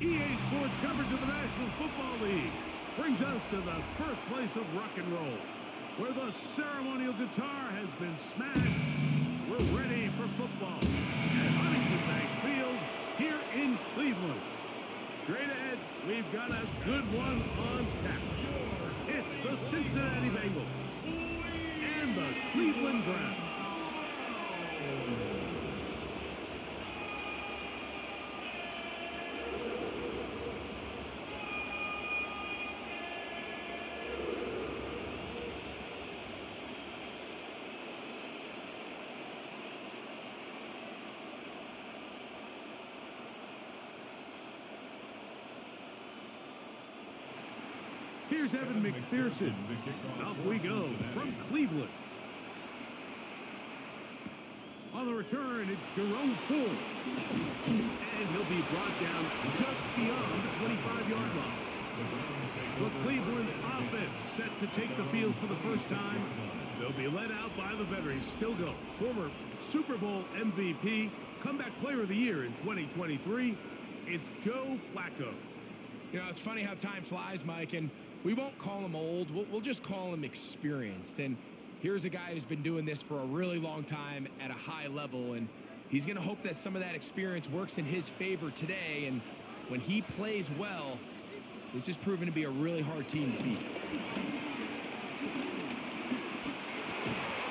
EA Sports coverage of the National Football League brings us to the birthplace of rock and roll, where the ceremonial guitar has been smashed. We're ready for football at Huntington Bank Field here in Cleveland. Straight ahead, we've got a good one on tap. It's the Cincinnati Bengals and the Cleveland Browns. Here's Evan McPherson. Off we go from Cleveland. On the return, it's Jerome Ford. And he'll be brought down just beyond the 25-yard line. The Cleveland offense set to take the field for the first time. They'll be led out by the veterans, still go. Former Super Bowl MVP, comeback player of the year in 2023, it's Joe Flacco. You know, it's funny how time flies, Mike, and we won't call him old. We'll just call him experienced. And here's a guy who's been doing this for a really long time at a high level, and he's going to hope that some of that experience works in his favor today. And when he plays well, this is proven to be a really hard team to beat.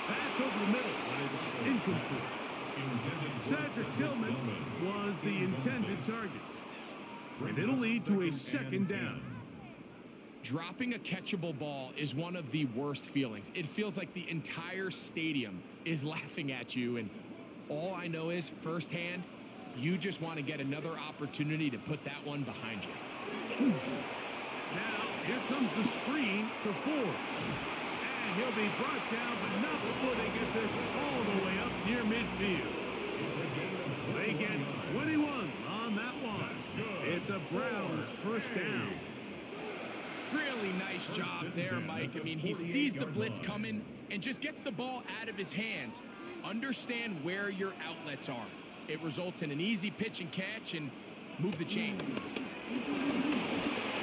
That's over the middle, but it's incomplete. Cedric Tillman was the intended target. And it'll lead to a second down. Dropping a catchable ball is one of the worst feelings. It feels like the entire stadium is laughing at you, and all I know is, firsthand, you just want to get another opportunity to put that one behind you. Now, here comes the screen to Ford. And he'll be brought down, but not before they get this all the way up near midfield. They get 21 on that one. It's a Browns first down. Really nice job there, Mike. I mean, he sees the blitz coming and just gets the ball out of his hands. Understand where your outlets are. It results in an easy pitch and catch and move the chains.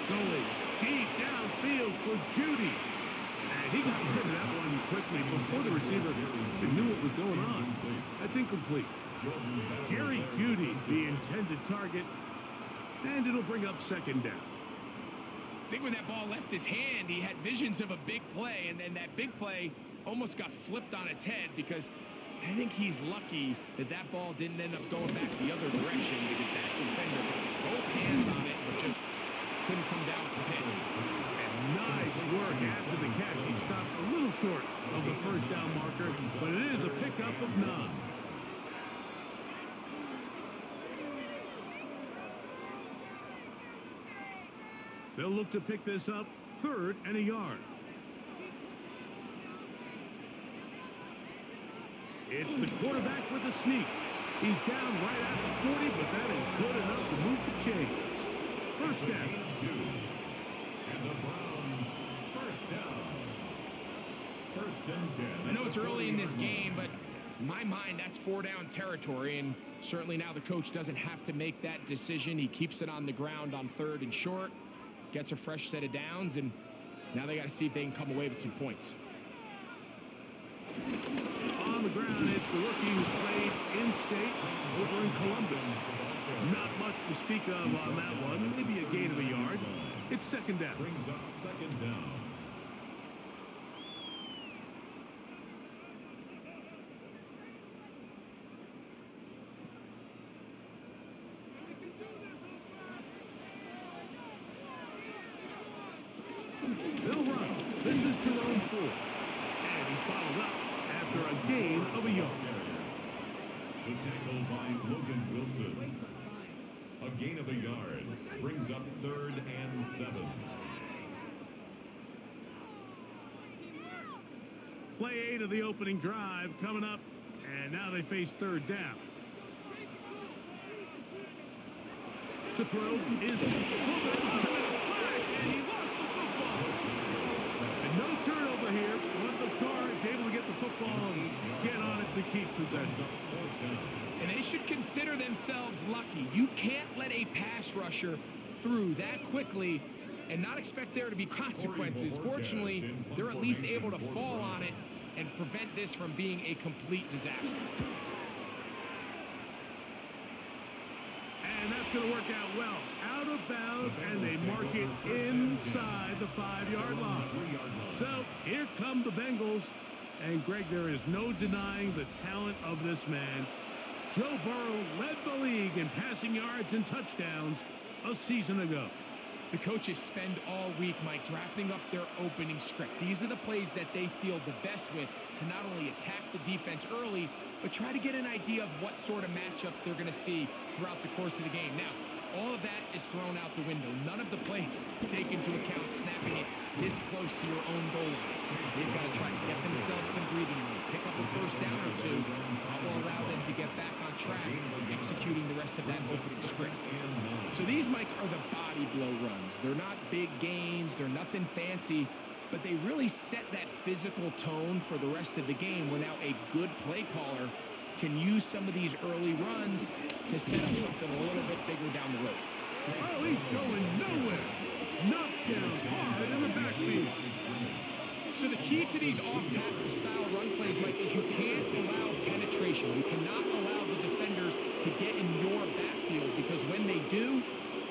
Going deep downfield for Judy. And he got rid of that one quickly before the receiver even knew what was going on. That's incomplete. Jerry Judy, the intended target, and it'll bring up second down. I think when that ball left his hand, he had visions of a big play, and then that big play almost got flipped on its head because I think he's lucky that that ball didn't end up going back the other direction because that defender got both hands on it but just couldn't come down with the pin. And nice work after the catch. He stopped a little short of the first down marker, but it is a pickup of 9. They'll look to pick this up, 3rd and a yard. It's the quarterback with the sneak. He's down right at the 40, but that is good enough to move the chains. First down. And the Browns, first down. First and 10. I know it's early in this game, but in my mind, that's 4-down territory, and certainly now the coach doesn't have to make that decision. He keeps it on the ground on 3rd and short. Gets a fresh set of downs, and now they got to see if they can come away with some points. On the ground, it's the rookie who played in-state over in Columbus. Not much to speak of on that one. Maybe a gain of a yard. It's second down. Brings up second down. They'll run. This is Jerome Ford. And he's bottled up after a gain of a yard. The tackle by Logan Wilson. A gain of a yard. Brings up 3rd and 7. Play 8 of the opening drive coming up. And now they face 3rd down. To throw is Fuller. And he lost the football. And no turnover here. One of the guards able to get the football and get on it to keep possession. And they should consider themselves lucky. You can't let a pass rusher through that quickly and not expect there to be consequences. Fortunately, they're at least able to fall on it and prevent this from being a complete disaster. And that's going to work out well. Out of bounds, and they mark it inside the 5-yard line. So here come the Bengals. And, Greg, there is no denying the talent of this man. Joe Burrow led the league in passing yards and touchdowns a season ago. The coaches spend all week, Mike, drafting up their opening script. These are the plays that they feel the best with to not only attack the defense early, but try to get an idea of what sort of matchups they're going to see throughout the course of the game. Now, all of that is thrown out the window. None of the plays take into account snapping it this close to your own goal line. They've got to try to get themselves some breathing room, pick up a first down or two, that will allow them to get back on track, executing the rest of that opening script. So these, Mike, are the body blow runs. They're not big gains, they're nothing fancy, but they really set that physical tone for the rest of the game where now a good play caller can use some of these early runs to set up something a little bit bigger down the road. Oh, he's going nowhere. Knocked down hard in the backfield. So the key to these off-tackle style run plays, Mike, is you can't allow penetration. You cannot allow the defenders to get in your backfield because when they do,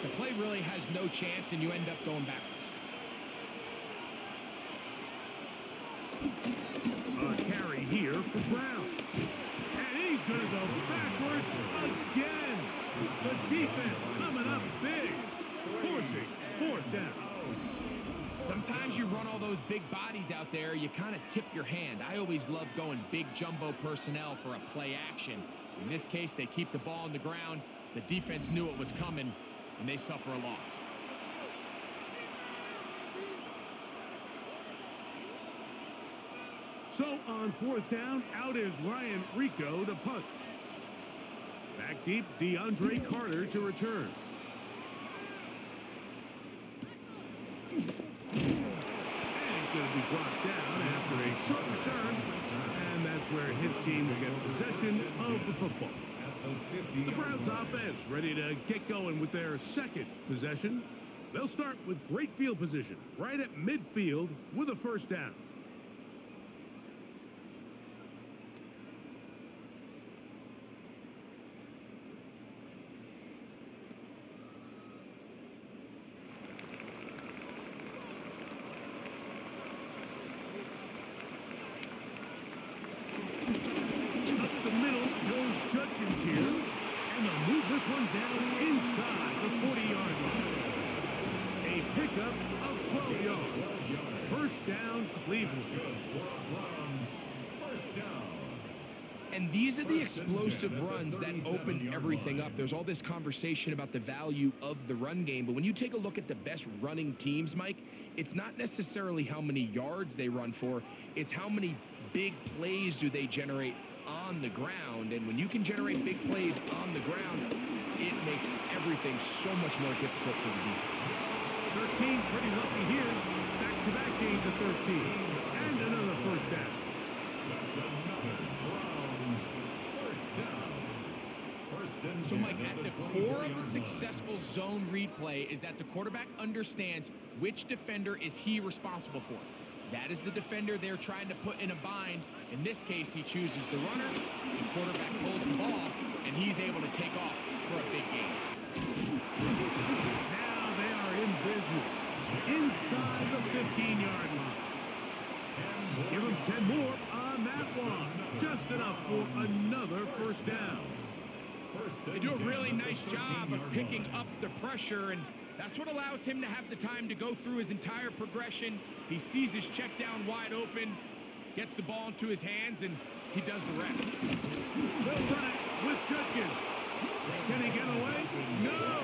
the play really has no chance and you end up going backwards. A carry here for Brown. And he's going to go backwards again. The defense coming up big. Forcing 4th down. Sometimes you run all those big bodies out there, you kind of tip your hand. I always love going big jumbo personnel for a play action. In this case, they keep the ball on the ground. The defense knew it was coming, and they suffer a loss. So on 4th down, out is Ryan Rico to punt. Back deep, DeAndre Carter to return. And he's going to be brought down after a short return. And that's where his team will get possession of the football. The Browns offense ready to get going with their second possession. They'll start with great field position right at midfield with a 1st down. And these are the explosive runs that open everything up. There's all this conversation about the value of the run game, but when you take a look at the best running teams, Mike, it's not necessarily how many yards they run for, it's how many big plays do they generate on the ground. And when you can generate big plays on the ground, it makes everything so much more difficult for the defense. 13, pretty lucky here. Back-to-back gains of 13. And another 1st down. That's another Browns 1st down. So, Mike, at the core of a successful zone read play is that the quarterback understands which defender is he responsible for. That is the defender they're trying to put in a bind. In this case, he chooses the runner, the quarterback pulls the ball, and he's able to take off for a big gain. Now they are in business inside the 15-yard line. Give him 10 more on that one. Just enough for another 1st down. They do a really nice job of picking up the pressure, and that's what allows him to have the time to go through his entire progression. He sees his check down wide open, gets the ball into his hands, and he does the rest. They'll run it with Judkins. Can he get away? No!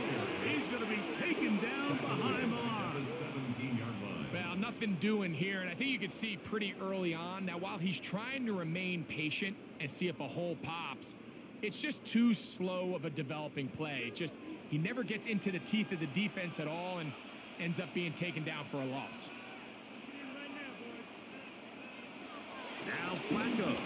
He's going to be taken down behind the line. 17-yard line. Well, nothing doing here, and I think you can see pretty early on. Now, while he's trying to remain patient and see if a hole pops, it's just too slow of a developing play. He never gets into the teeth of the defense at all and ends up being taken down for a loss. Now Flacco.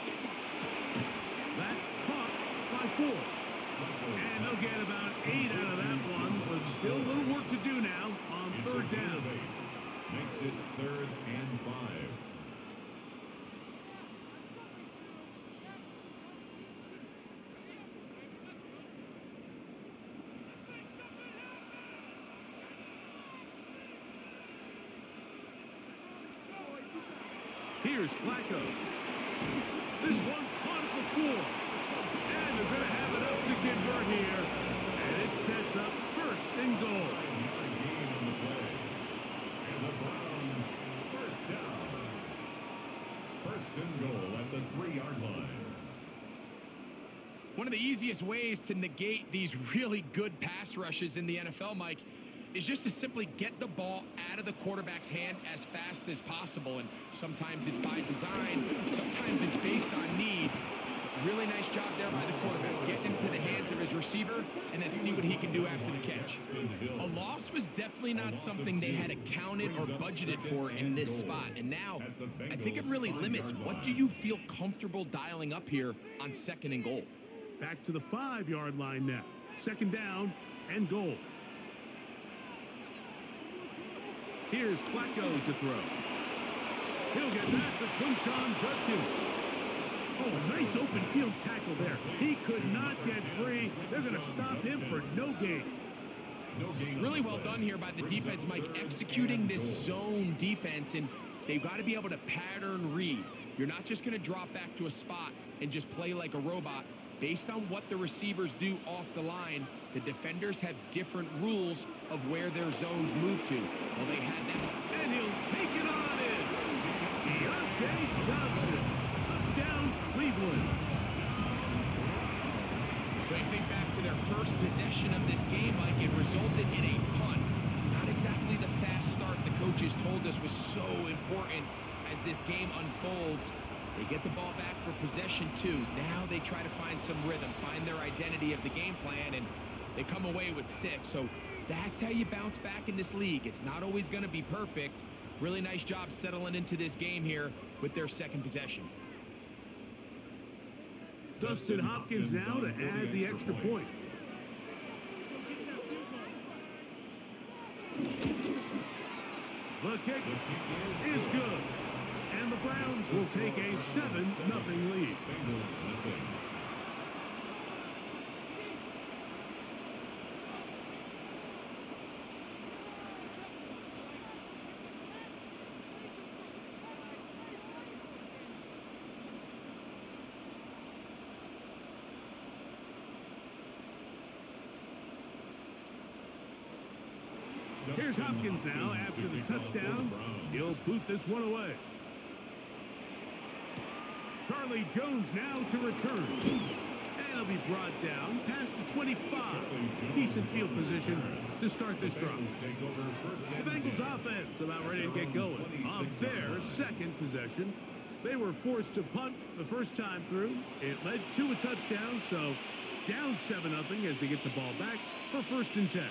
That's caught by 4. And they'll get about 8 out of that one, but still a little work to do now on third down. Makes it 3rd and 5. Here's Flacco. This one caught at the 4. And they're going to have enough to convert here. And it sets up 1st and goal. Gain on the play. And the Browns first down. 1st and goal at the 3-yard line. One of the easiest ways to negate these really good pass rushes in the NFL, Mike, is just to simply get the ball out of the quarterback's hand as fast as possible. And sometimes it's by design, sometimes it's based on need. But really nice job there by the quarterback, getting into the hands of his receiver and then see what he can do after the catch. A loss was definitely not something they had accounted or budgeted for in this spot. And now, I think it really limits what do you feel comfortable dialing up here on 2nd and goal. Back to the 5-yard line now. 2nd down and goal. Here's Flacco to throw. He'll get that to Quinshon Judkins. Oh, a nice open field tackle there. He could not get free. They're going to stop him for no gain. Really well done here by the defense, Mike, executing this zone defense, and they've got to be able to pattern read. You're not just going to drop back to a spot and just play like a robot. Based on what the receivers do off the line, the defenders have different rules of where their zones move to. Well, they had them. And he'll take it on in. Deontay Johnson. Touchdown, Cleveland. When you think back to their first possession of this game, Mike, it resulted in a punt. Not exactly the fast start the coaches told us was so important as this game unfolds. They get the ball back for possession 2. Now they try to find some rhythm, find their identity of the game plan, and they come away with 6. So that's how you bounce back in this league. It's not always going to be perfect. Really nice job settling into this game here with their 2nd possession. Dustin Hopkins now to add the extra point. The kick is good. And the Browns will take a 7-0 lead. Here's Hopkins now after the touchdown. He'll boot this one away. Charlie Jones now to return. And he'll be brought down past the 25. Decent field position to start this drive. The Bengals offense about ready to get going. On their 2nd possession, they were forced to punt the first time through. It led to a touchdown, so down 7-0 as they get the ball back for 1st and 10.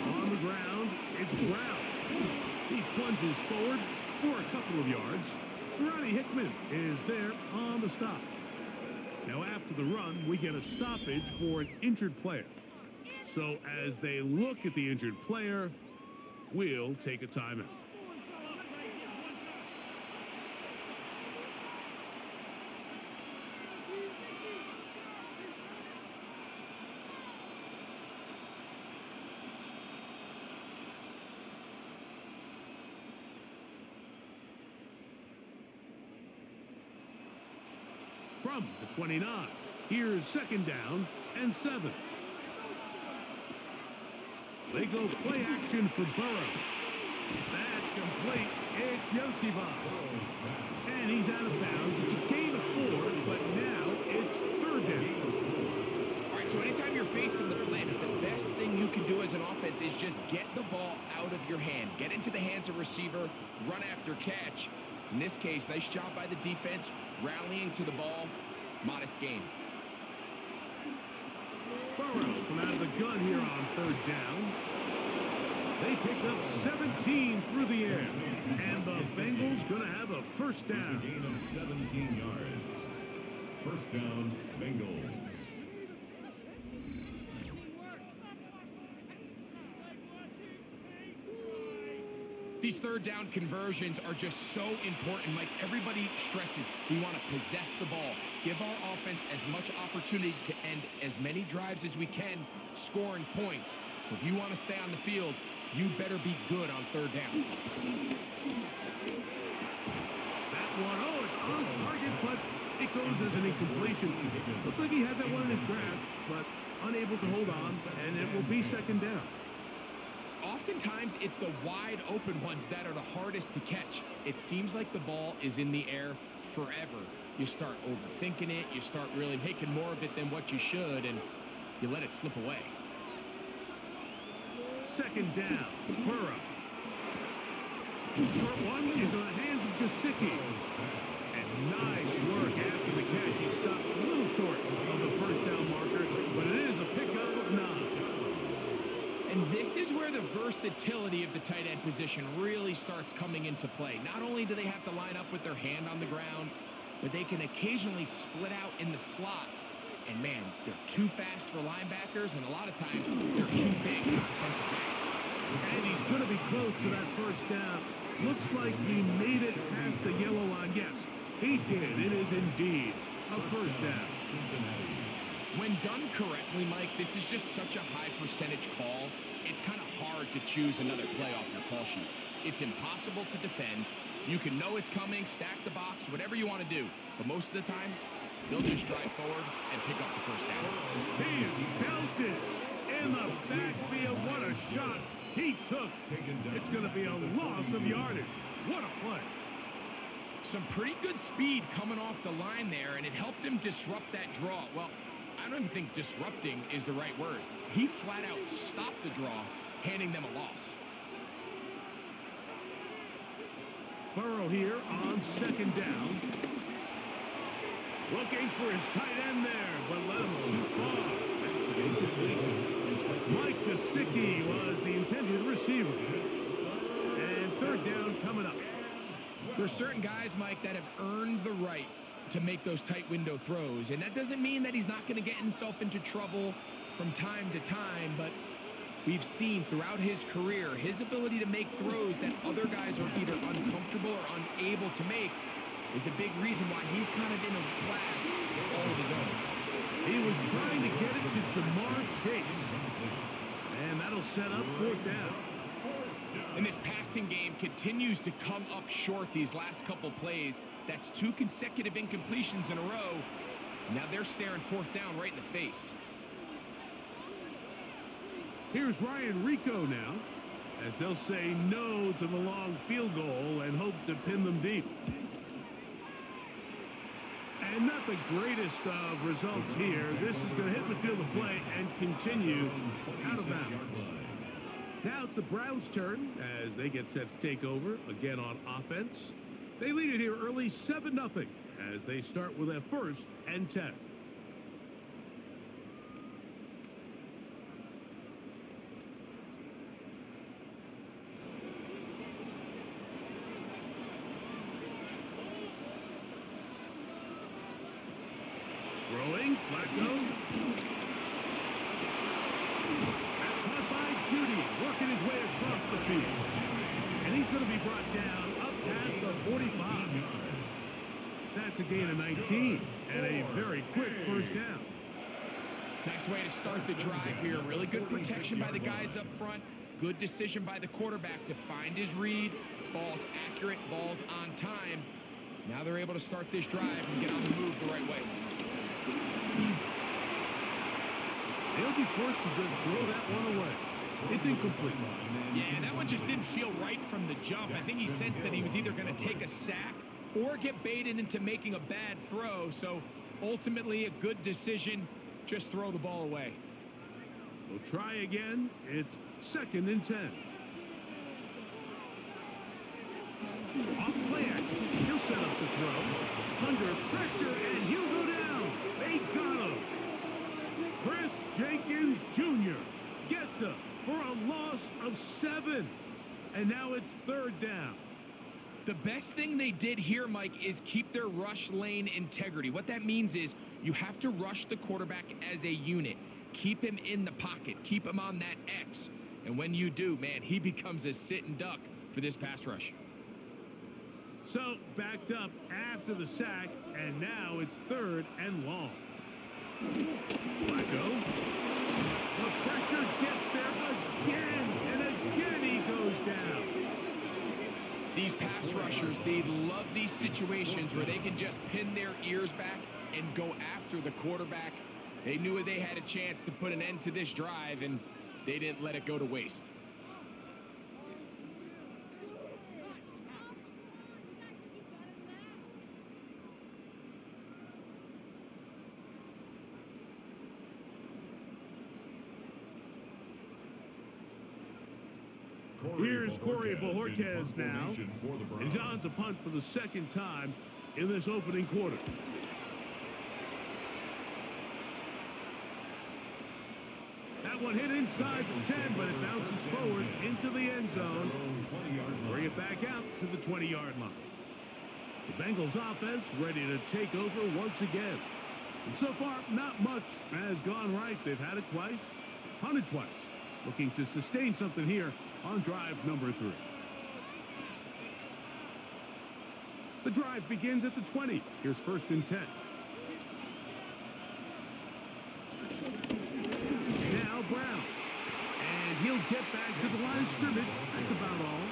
On the ground, it's Brown. He plunges forward for a couple of yards. Ronnie Hickman is there on the stop. Now after the run, we get a stoppage for an injured player. So as they look at the injured player, we'll take a timeout. From the 29, here's 2nd down and 7. They go play action for Burrow. That's complete. It's Yosivon. And he's out of bounds. It's a gain of 4, but now it's 3rd down. All right, so anytime you're facing the blitz, the best thing you can do as an offense is just get the ball out of your hand. Get into the hands of receiver, run after catch. In this case, nice job by the defense, rallying to the ball, modest gain. Burrows from out of the gun here on third down. They picked up 17 through the air. And the Bengals going to have a first It's a down. gain of 17 yards. First down, Bengals. These third down conversions are just so important. Like everybody stresses, we want to possess the ball, give our offense as much opportunity to end as many drives as we can, scoring points. So if you want to stay on the field, you better be good on third down. That one, oh, it's on target, but it goes as an incompletion. Looked like he had that one in his grasp, but unable to hold on, and it will be second down. Oftentimes, it's the wide open ones that are the hardest to catch. It seems like the ball is in the air forever. You start overthinking it, you start really making more of it than what you should, and you let it slip away. Second down, Burrow. Short one into the hands of Gesicki. And nice work after the catch. He stopped a little short of the first down marker, but it is a pickup of 9. And this is where the versatility of the tight end position really starts coming into play. Not only do they have to line up with their hand on the ground, but they can occasionally split out in the slot. And man, they're too fast for linebackers, and a lot of times they're too big for defensive backs. And he's going to be close to that first down. Looks like he made it past the yellow line. Yes, he did. It is indeed a first down. Cincinnati. When done correctly, Mike, this is just such a high percentage call. It's kind of hard to choose another play off your call sheet. It's impossible to defend. You can know it's coming, stack the box, whatever you want to do. But most of the time, they'll just drive forward and pick up the first down. He is belted in the backfield. What a shot he took. It's going to be a loss of yardage. What a play. Some pretty good speed coming off the line there, and it helped him disrupt that draw. Well, I don't even think disrupting is the right word. He flat out stopped the draw, handing them a loss. Burrow here on second down. Looking for his tight end there, but let him too far. That's an incompletion. Mike Gesicki was the intended receiver. And third down coming up. There's certain guys, Mike, that have earned the right to make those tight window throws. And that doesn't mean that he's not going to get himself into trouble from time to time, but we've seen throughout his career his ability to make throws that other guys are either uncomfortable or unable to make is a big reason why he's kind of in a class all of his own. He was trying to get it to Jamar Chase. And that'll set up fourth down. And this passing game continues to come up short these last couple plays. That's 2 consecutive incompletions in a row. Now they're staring fourth down right in the face. Here's Ryan Rico now, as they'll say no to the long field goal and hope to pin them deep. And not the greatest of results here. This is going to hit the field of play and continue out of bounds. Now it's the Browns' turn as they get set to take over again on offense. They lead it here early 7-0 as they start with a 1st and 10. Throwing, Flacco. That's caught by Judy, working his way across the field. And he's going to be brought down up past the 45. That's a gain of 19 and a very quick first down. Nice way to start the drive here. Really good protection by the guys up front. Good decision by the quarterback to find his read. Ball's accurate, ball's on time. Now they're able to start this drive and get on the move the right way. They'll be forced to just throw that one away. It's incomplete. Yeah, that one just didn't feel right from the jump. I think he sensed that he was either going to take a sack or get baited into making a bad throw. So ultimately a good decision. Just throw the ball away. We'll try again. It's 2nd and 10. Off play action. He'll set up to throw. Under pressure, and he'll go down. They got him. Chris Jenkins Jr. gets him for a loss of 7. And now it's 3rd down. The best thing they did here, Mike, is keep their rush lane integrity. What that means is you have to rush the quarterback as a unit. Keep him in the pocket. Keep him on that X. And when you do, man, he becomes a sitting duck for this pass rush. So, backed up after the sack, and now it's 3rd and long. Flacco. The pressure gets there again, and again he goes down. These pass rushers, they love these situations where they can just pin their ears back and go after the quarterback. They knew they had a chance to put an end to this drive, and they didn't let it go to waste. Here's Corey Bojorquez now. He's on to punt for the 2nd time in this opening quarter. That one hit inside the 10, but it bounces forward into the end zone. Bring it back out to the 20-yard line. The Bengals offense ready to take over once again. And so far, not much has gone right. They've had it twice, punted twice. Looking to sustain something here on drive number 3. The drive begins at the 20. Here's 1st and 10. Now Brown. And he'll get back to the line of scrimmage. That's about all.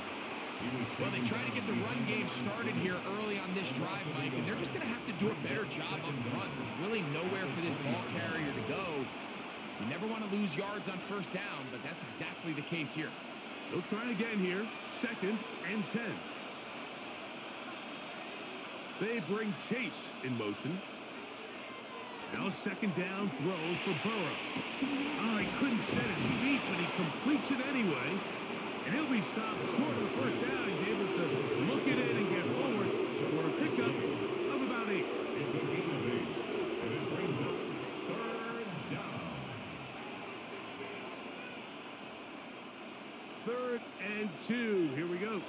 Well, they try to get the run game started here early on this drive, Mike, and they're just going to have to do a better job up front. There's really nowhere for this ball carrier to go. You never want to lose yards on 1st down, but that's exactly the case here. They'll try again here. 2nd and 10. They bring Chase in motion. Now 2nd down throw for Burrow. Oh, he couldn't set his feet, but he completes it anyway. And he'll be stopped short of the 1st down. He's able to look it in and get forward for a pickup of about 8. It's a gain of 8. And it brings up 3rd down. 3rd and 2. Here we go.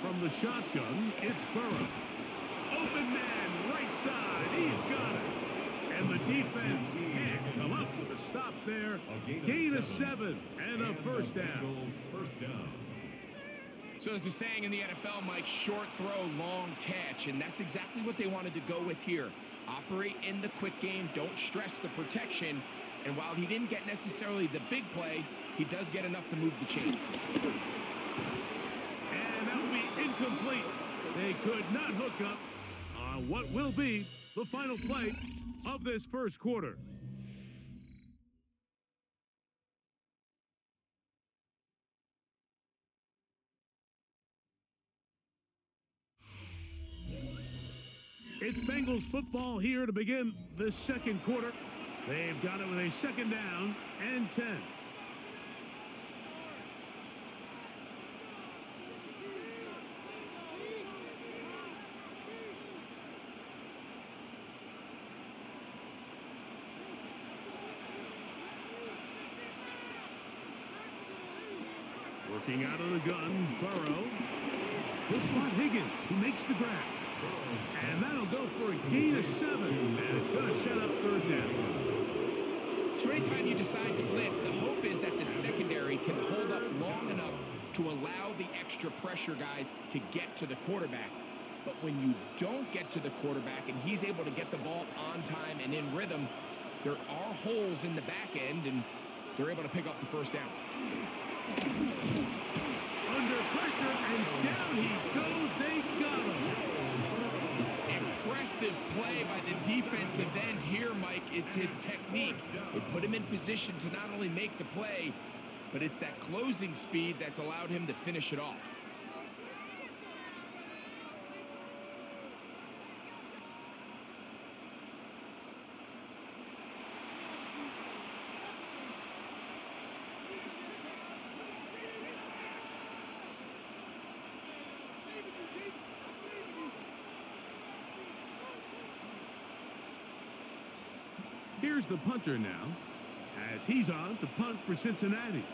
From the shotgun, it's Burrow. Open man, right side. He's got it. And the defense can't come up with a stop there. Gain of 7 and a 1st down. 1st down. So there's a saying in the NFL, Mike, short throw, long catch, and that's exactly what they wanted to go with here. Operate in the quick game, don't stress the protection, and while he didn't get necessarily the big play, he does get enough to move the chains. And that will be incomplete. They could not hook up on what will be the final play of this 1st quarter. It's Bengals football here to begin the 2nd quarter. They've got it with a 2nd down and 10. Working out of the gun, Burrow. He'll spot Higgins, who makes the grab. And that'll go for a gain of 7. And it's going to set up 3rd down. So anytime you decide to blitz, the hope is that the secondary can hold up long enough to allow the extra pressure guys to get to the quarterback. But when you don't get to the quarterback and he's able to get the ball on time and in rhythm, there are holes in the back end, and they're able to pick up the 1st down. Under pressure, and down he goes. They got him. Impressive play by the defensive end here, Mike. It's his technique. It put him in position to not only make the play, but it's that closing speed that's allowed him to finish it off. Here's the punter now, as he's on to punt for Cincinnati.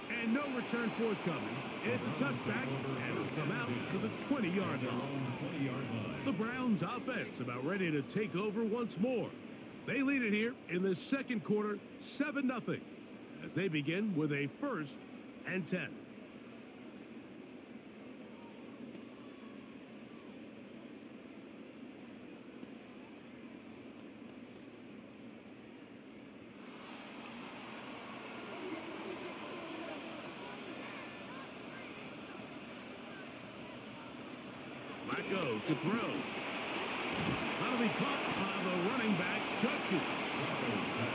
And no return forthcoming. It's a touchback, and it'll come out to the 20-yard line. The Browns offense about ready to take over once more. They lead it here in the second quarter, 7-0, as they begin with a 1st and 10. Flacco to throw. That'll be caught by the running back, Judkins.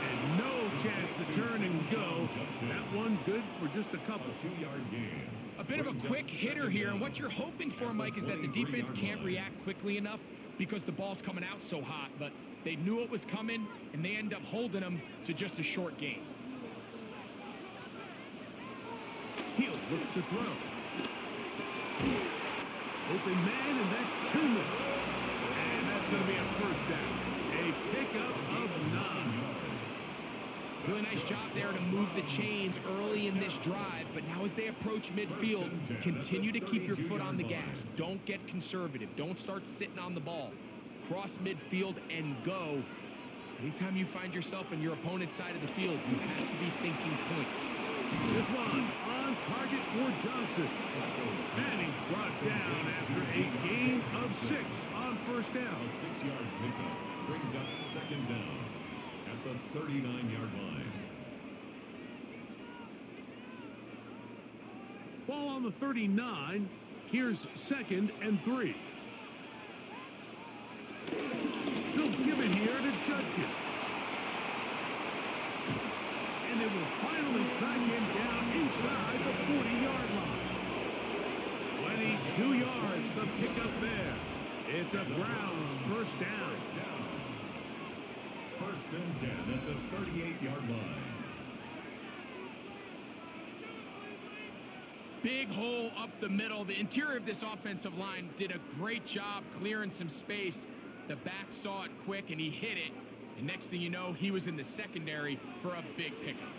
And no chance to turn and go. That one good for just a couple. 2-yard gain. A bit of a quick hitter here, and what you're hoping for, Mike, is that the defense can't react quickly enough because the ball's coming out so hot, but they knew it was coming, and they end up holding them to just a short gain. He'll look to throw. Open man, and that's 2 men. And that's going to be a 1st down. A pickup of 9. Really nice job there to move the chains early in this drive, but now as they approach midfield, continue to keep your foot on the gas. Don't get conservative. Don't start sitting on the ball. Cross midfield and go. Anytime you find yourself on your opponent's side of the field, you have to be thinking points. This one on target for Johnson. And he's brought down after a gain of 6 on 1st down. A 6-yard pickup brings up 2nd down at the 39-yard line. Ball on the 39. Here's 2nd and 3. They'll give it here to Judkins. And they will finally track him down inside the 40-yard line. 22 yards, the pickup there. It's a Browns 1st down. 1st and 10 at the 38-yard line. Big hole up the middle. The interior of this offensive line did a great job clearing some space. The back saw it quick, and he hit it. And next thing you know, he was in the secondary for a big pickup.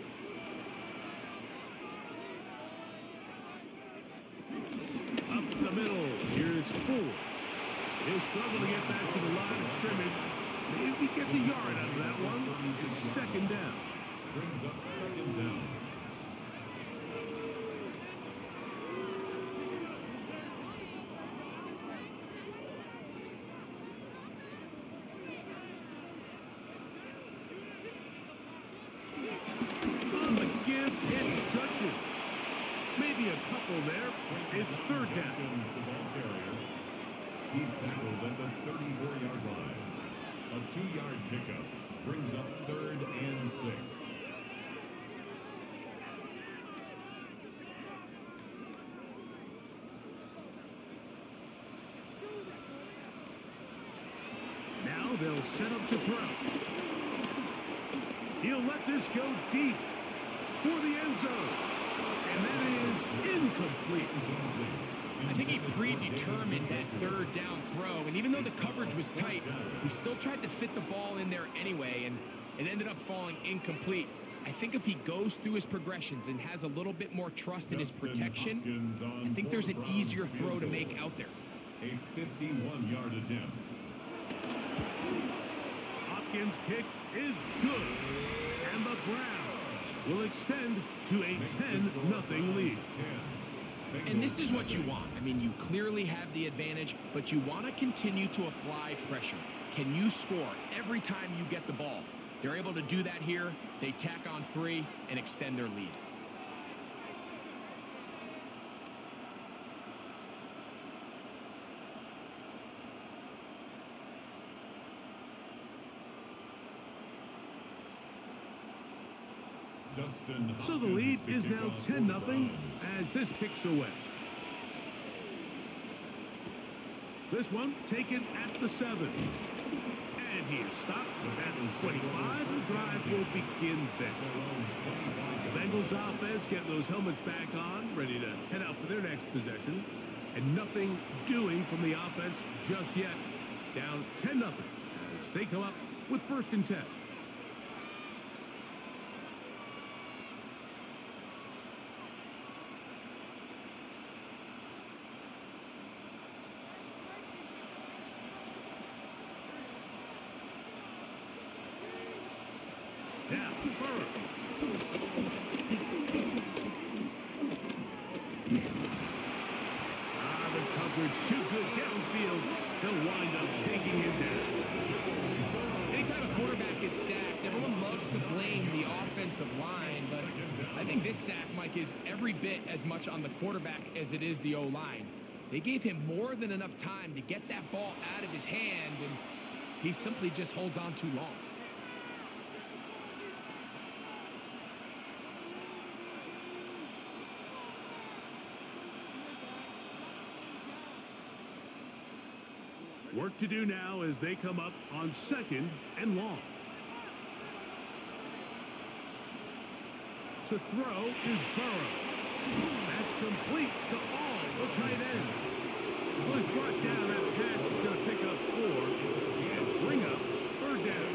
Up the middle, here's Ford. He'll struggle to get back to the line of scrimmage. Maybe gets a yard out of that one. It's 2nd down. Brings up 2nd down. On the give, it's Judkins. Maybe a couple there. It's 3rd down. The ball carrier. He's tackled at the 34-yard line. A 2-yard pickup brings up 3rd and 6. Now they'll set up to throw. He'll let this go deep for the end zone. And that is incomplete. I think he predetermined that 3rd down throw, and even though the coverage was tight, he still tried to fit the ball in there anyway, and it ended up falling incomplete. I think if he goes through his progressions and has a little bit more trust in his protection, I think there's an easier throw to make out there. A 51-yard attempt. Hopkins' kick is good. And the Browns will extend to a 10-0 lead. And this is what you want. I mean, you clearly have the advantage, but you want to continue to apply pressure. Can you score every time you get the ball? They're able to do that here. They tack on 3 and extend their lead. So the lead is now 10-0 as this kicks away. This one taken at the 7. And And he is stopped at the 25. The drive will begin then. The Bengals offense getting those helmets back on, ready to head out for their next possession. And nothing doing from the offense just yet. Down 10-0 as they come up with 1st and 10. Now, Burrow. The coverage too good downfield. He'll wind up taking him down. Anytime a quarterback is sacked, everyone loves to blame the offensive line, but I think this sack, Mike, is every bit as much on the quarterback as it is the O-line. They gave him more than enough time to get that ball out of his hand, and he simply just holds on too long. Work to do now as they come up on 2nd and long. To throw is Burrow. That's complete to all the tight ends. Bush brought down. That pass is going to pick up 4 and bring up 3rd down.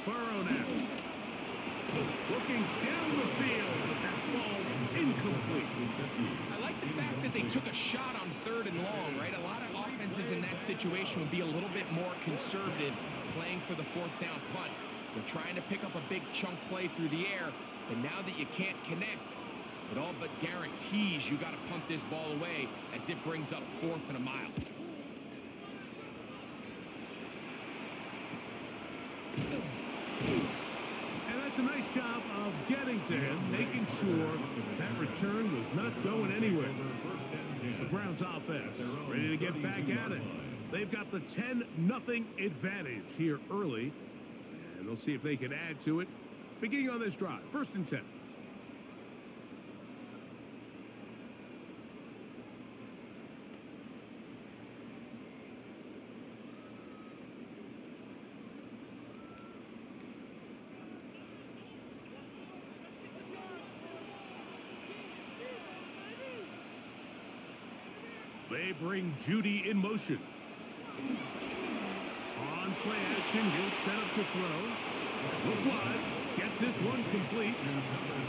Burrow now. Looking down the field, but that ball's incomplete. I like the fact that they took a shot on 3rd and long, right? A lot of offenses in that situation would be a little bit more conservative playing for the 4th down punt. They're trying to pick up a big chunk play through the air, but now that you can't connect, it all but guarantees you got to punt this ball away as it brings up 4th and a mile. And that's a nice job of getting to him, making sure that return was not going anywhere. The Browns offense ready to get back at it. They've got the 10-0 advantage here early, and they'll see if they can add to it. Beginning on this drive, 1st and 10. They bring Judy in motion. On play action, he'll set up to throw. Look wide. Get this one complete.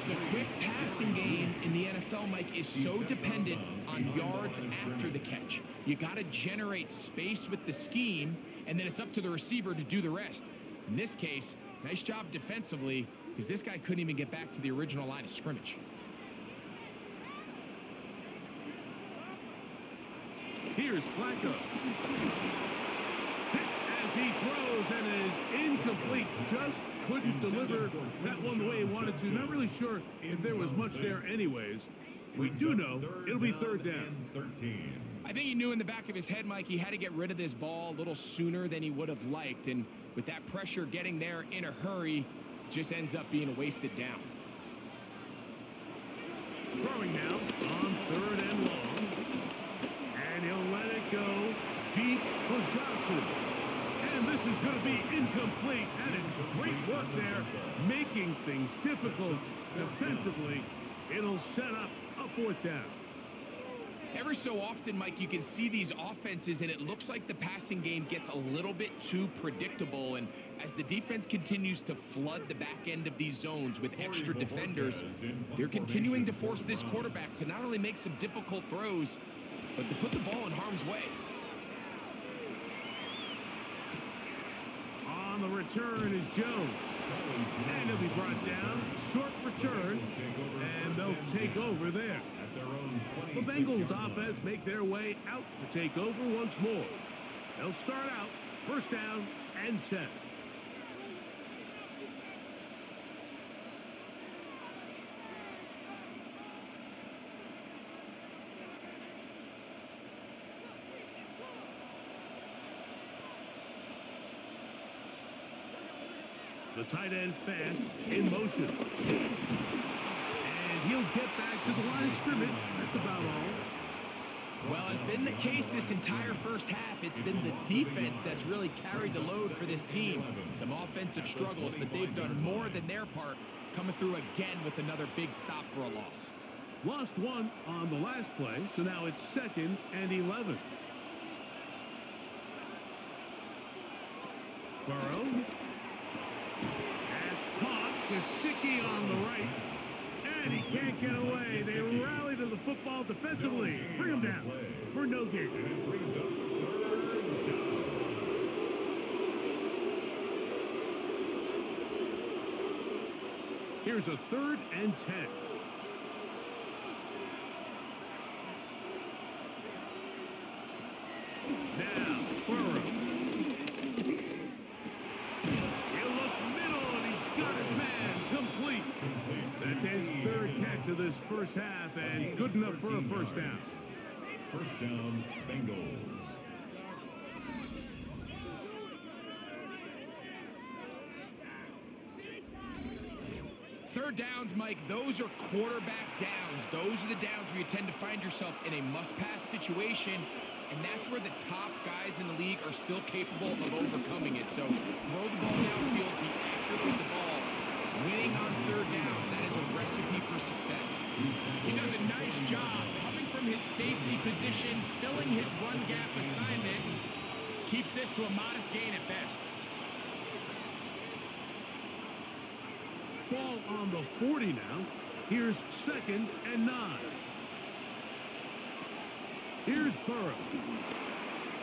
The quick passing game in the NFL, Mike, is so dependent on yards after the catch. You got to generate space with the scheme, and then it's up to the receiver to do the rest. In this case, nice job defensively, because this guy couldn't even get back to the original line of scrimmage. Here's Flacco. Hit as he throws and is incomplete. Just couldn't deliver that one the way he wanted to. Not really sure if there was much there anyways. We do know it'll be 3rd down. I think he knew in the back of his head, Mike, he had to get rid of this ball a little sooner than he would have liked. And with that pressure getting there in a hurry, it just ends up being a wasted down. Throwing now on 3rd and long. And he'll let it go deep for Johnson. And this is going to be incomplete. That is great work there, making things difficult defensively. It'll set up a 4th down. Every so often, Mike, you can see these offenses, and it looks like the passing game gets a little bit too predictable. And as the defense continues to flood the back end of these zones with extra defenders, they're continuing to force this quarterback to not only make some difficult throws, but to put the ball in harm's way. On the return is Jones. And he'll be brought down. Short return. And they'll take over there. The Bengals offense make their way out to take over once more. They'll start out 1st down and 10. The tight end Fant in motion. And he'll get back to the line of scrimmage. That's about all. Well, it's been the case this entire first half. It's been the defense that's really carried the load for this team. Some offensive struggles, but they've done more than their part, coming through again with another big stop for a loss. Lost one on the last play, so now it's 2nd and 11. Burrow has caught Gesicki on the right. And he can't get away. They rally to the football defensively. Bring him down for no gain. Here's a 3rd and 10. Now, Burrow. He'll look middle, and he's got his man complete. That's his 3rd catch of this first half, and good enough for a first down. First down, Bengals. Third downs, Mike, those are quarterback downs. Those are the downs where you tend to find yourself in a must-pass situation, and that's where the top guys in the league are still capable of overcoming it. So throw the ball downfield, be accurate with the ball. Winning on third downs, that is a recipe for success. He does a nice job coming from his safety position, filling his run gap assignment, keeps this to a modest gain at best. Ball on the 40 now. Here's 2nd and 9. Here's Burrow.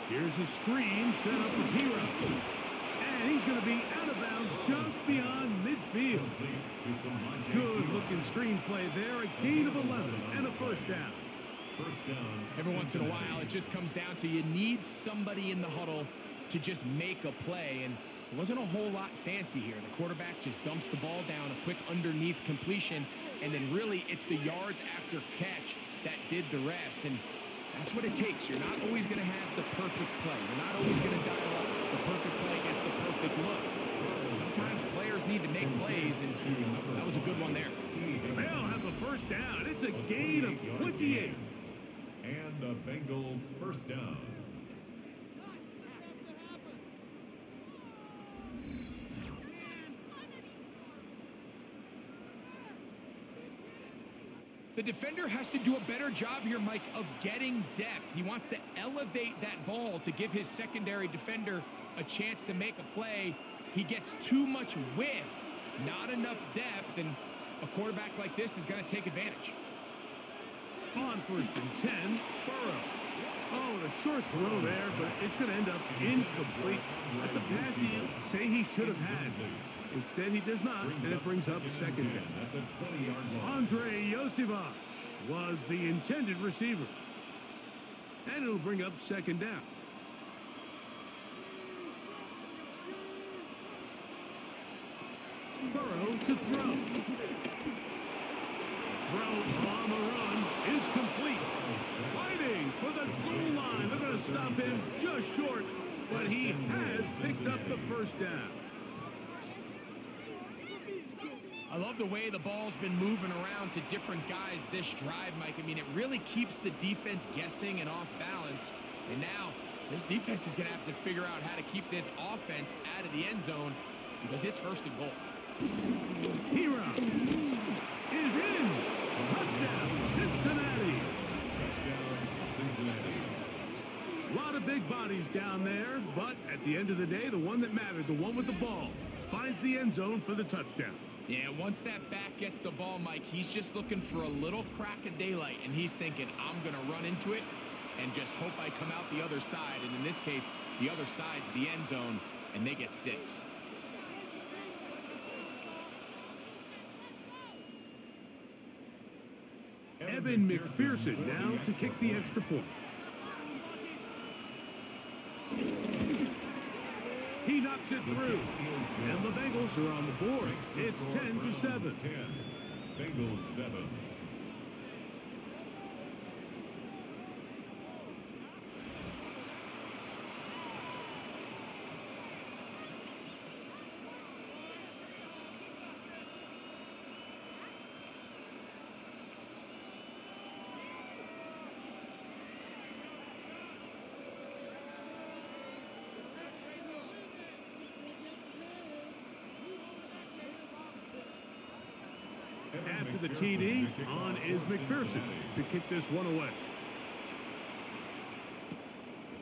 Here's a screen set up for Hero. And he's going to be out of bounds just beyond midfield. Good-looking screenplay there. A gain of 11 and a first down. Every once in a while, it just comes down to you need somebody in the huddle to just make a play. And it wasn't a whole lot fancy here. The quarterback just dumps the ball down, a quick underneath completion, and then really it's the yards after catch that did the rest. And that's what it takes. You're not always going to have the perfect play. You're not always going to dial up the perfect play against the perfect look. Sometimes players need to make plays, and that was a good one there. They'll have the first down. It's a gain of 28. And a Bengal first down. The defender has to do a better job here, Mike, of getting depth. He wants to elevate that ball to give his secondary defender a chance to make a play. He gets too much width, not enough depth, and a quarterback like this is going to take advantage. On 1st and 10, Burrow. Oh, and a short throw there, but it's going to end up incomplete. That's a pass he'll say he should have had. Instead, he does not, and it brings up 2nd down. Andre Yosivach was the intended receiver. And it'll bring up 2nd down. Burrow to throw. Throw on the run is complete. Fighting for the goal line. They're going to stop him just short, but he has picked up the first down. I love the way the ball's been moving around to different guys this drive, Mike. I mean, it really keeps the defense guessing and off balance. And now this defense is going to have to figure out how to keep this offense out of the end zone because it's 1st and goal. Hero is in. Touchdown, Cincinnati. Touchdown, Cincinnati. A lot of big bodies down there, but at the end of the day, the one that mattered, the one with the ball, finds the end zone for the touchdown. Yeah, once that back gets the ball, Mike, he's just looking for a little crack of daylight, and he's thinking, I'm going to run into it and just hope I come out the other side. And in this case, the other side's the end zone, and they get 6. Evan McPherson now to kick the extra point. He knocks it through. And the Bengals are on the board. It's 10-7. Bengals 7. the TD. On is McPherson to kick this one away.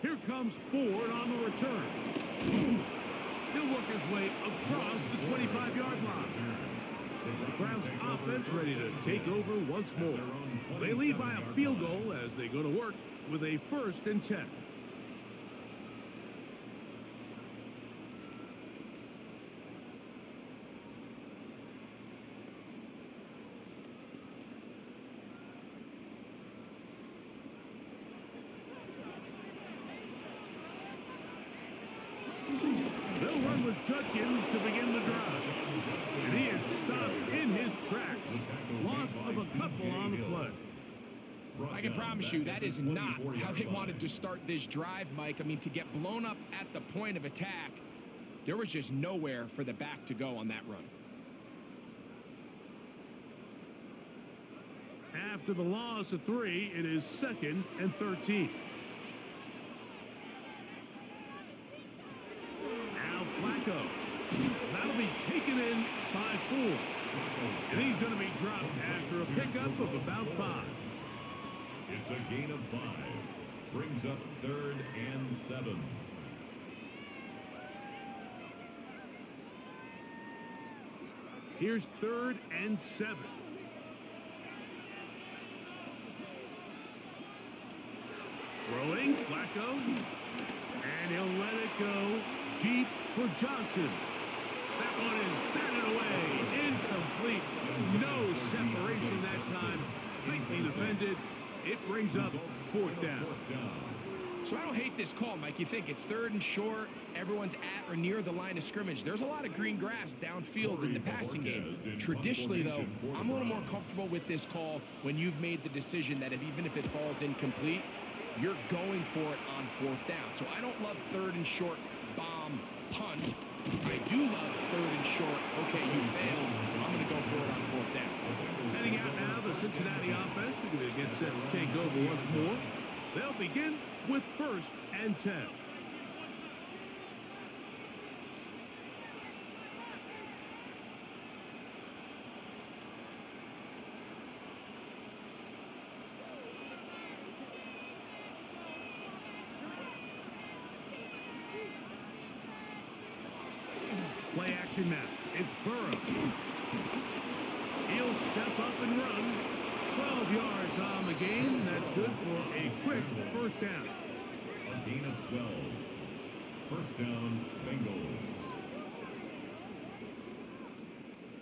Here comes Ford on the return. He'll work his way across the 25-yard line. The Browns offense ready to take over once more. They lead by a field goal as they go to work with a 1st and 10. They'll run with Judkins to begin the drive. And he is stopped in his tracks. Loss of a couple on the play. I can promise you that is not how they wanted to start this drive, Mike. I mean, to get blown up at the point of attack, there was just nowhere for the back to go on that run. After the loss of 3, it is 2nd and 13. Now Flacco. That'll be taken in by 4. And he's going to be dropped after a pickup of about 5. It's a gain of 5. Brings up 3rd and 7. Here's 3rd and 7. Throwing, Flacco. And he'll let it go deep for Johnson. That one is batted away. Incomplete. No separation that time. Tightly defended. It brings up 4th down. So I don't hate this call, Mike. You think it's 3rd and short, everyone's at or near the line of scrimmage. There's a lot of green grass downfield in the passing game. Traditionally, though, I'm a little more comfortable with this call when you've made the decision that even if it falls incomplete, you're going for it on 4th down. So I don't love 3rd and short bomb punt. I do love 3rd and short. Okay, you failed. I'm going to go for it on 4th down. Heading out now, the Cincinnati offense are going to get set to take over once more. They'll begin with 1st and 10. Play action now. It's Burrow. He'll step up and run. 12 yards on the game. That's good for a quick 1st down. A gain of 12. 1st down, Bengals.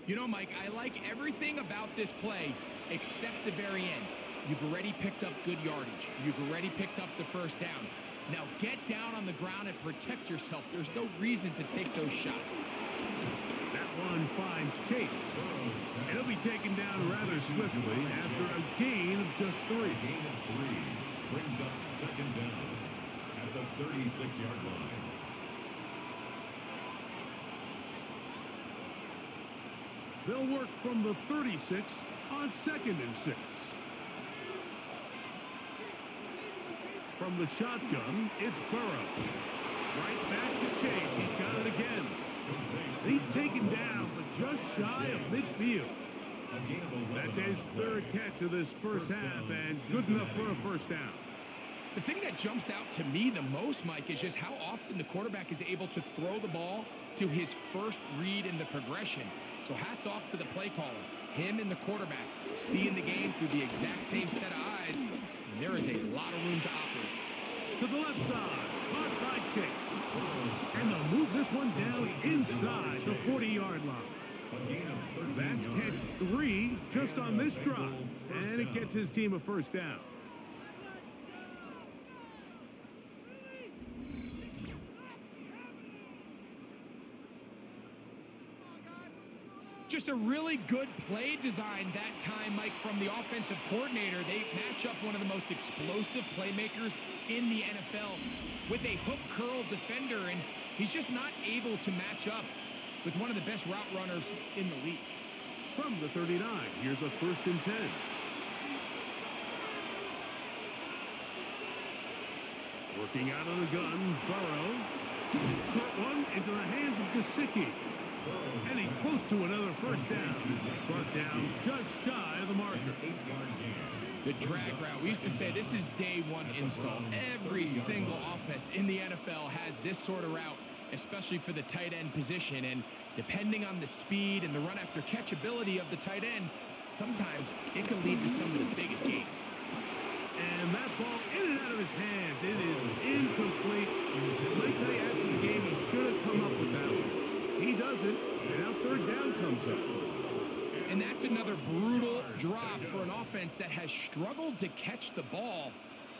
You know, Mike, I like everything about this play except the very end. You've already picked up good yardage. You've already picked up the 1st down. Now get down on the ground and protect yourself. There's no reason to take those shots. That one finds Chase. And he'll be taken down rather swiftly after a gain of just 3. Gain of 3 brings up 2nd down at the 36-yard line. They'll work from the 36 on 2nd and 6. From the shotgun, it's Burrow. Right back to Chase. He's got it again. He's taken down, but just shy of midfield. That's his 3rd catch of this 1st half, and good enough for a 1st down. The thing that jumps out to me the most, Mike, is just how often the quarterback is able to throw the ball to his first read in the progression. So hats off to the play caller. Him and the quarterback seeing the game through the exact same set of eyes, and there is a lot of room to operate. To the left side, caught by Chase. And they'll move this one down inside the 40-yard line. That's catch 3 just on this drive, and it gets his team a 1st down. Just a really good play design that time, Mike, from the offensive coordinator. They match up one of the most explosive playmakers in the NFL with a hook curl defender, and he's just not able to match up with one of the best route runners in the league. From the 39, here's a 1st and 10. Working out of the gun, Burrow. Short one into the hands of Gesicki. And he's close to another first down. He's brought down just shy of the marker. The drag route. We used to say this is day one install. Every single offense in the NFL has this sort of route, especially for the tight end position. And depending on the speed and the run after catch ability of the tight end, sometimes it can lead to some of the biggest gains. And that ball in and out of his hands. It is incomplete. Let me tell you, after the game, he should have come up with that one. He doesn't, and now third down comes up. And that's another brutal drop for an offense that has struggled to catch the ball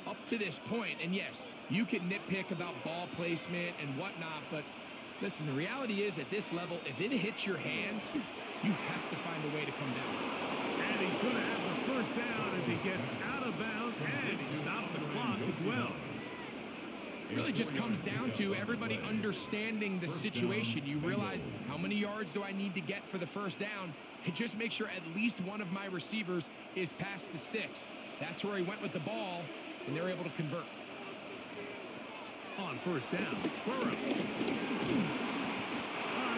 up to this point. And yes, you can nitpick about ball placement and whatnot, but listen, the reality is at this level, if it hits your hands, you have to find a way to come down. And he's going to have the first down as he gets out of bounds, and he stopped the clock as well. It really just comes down to everybody understanding the situation. You realize, how many yards do I need to get for the first down? And just make sure at least one of my receivers is past the sticks. That's where he went with the ball, and they're able to convert. On first down, Burrow.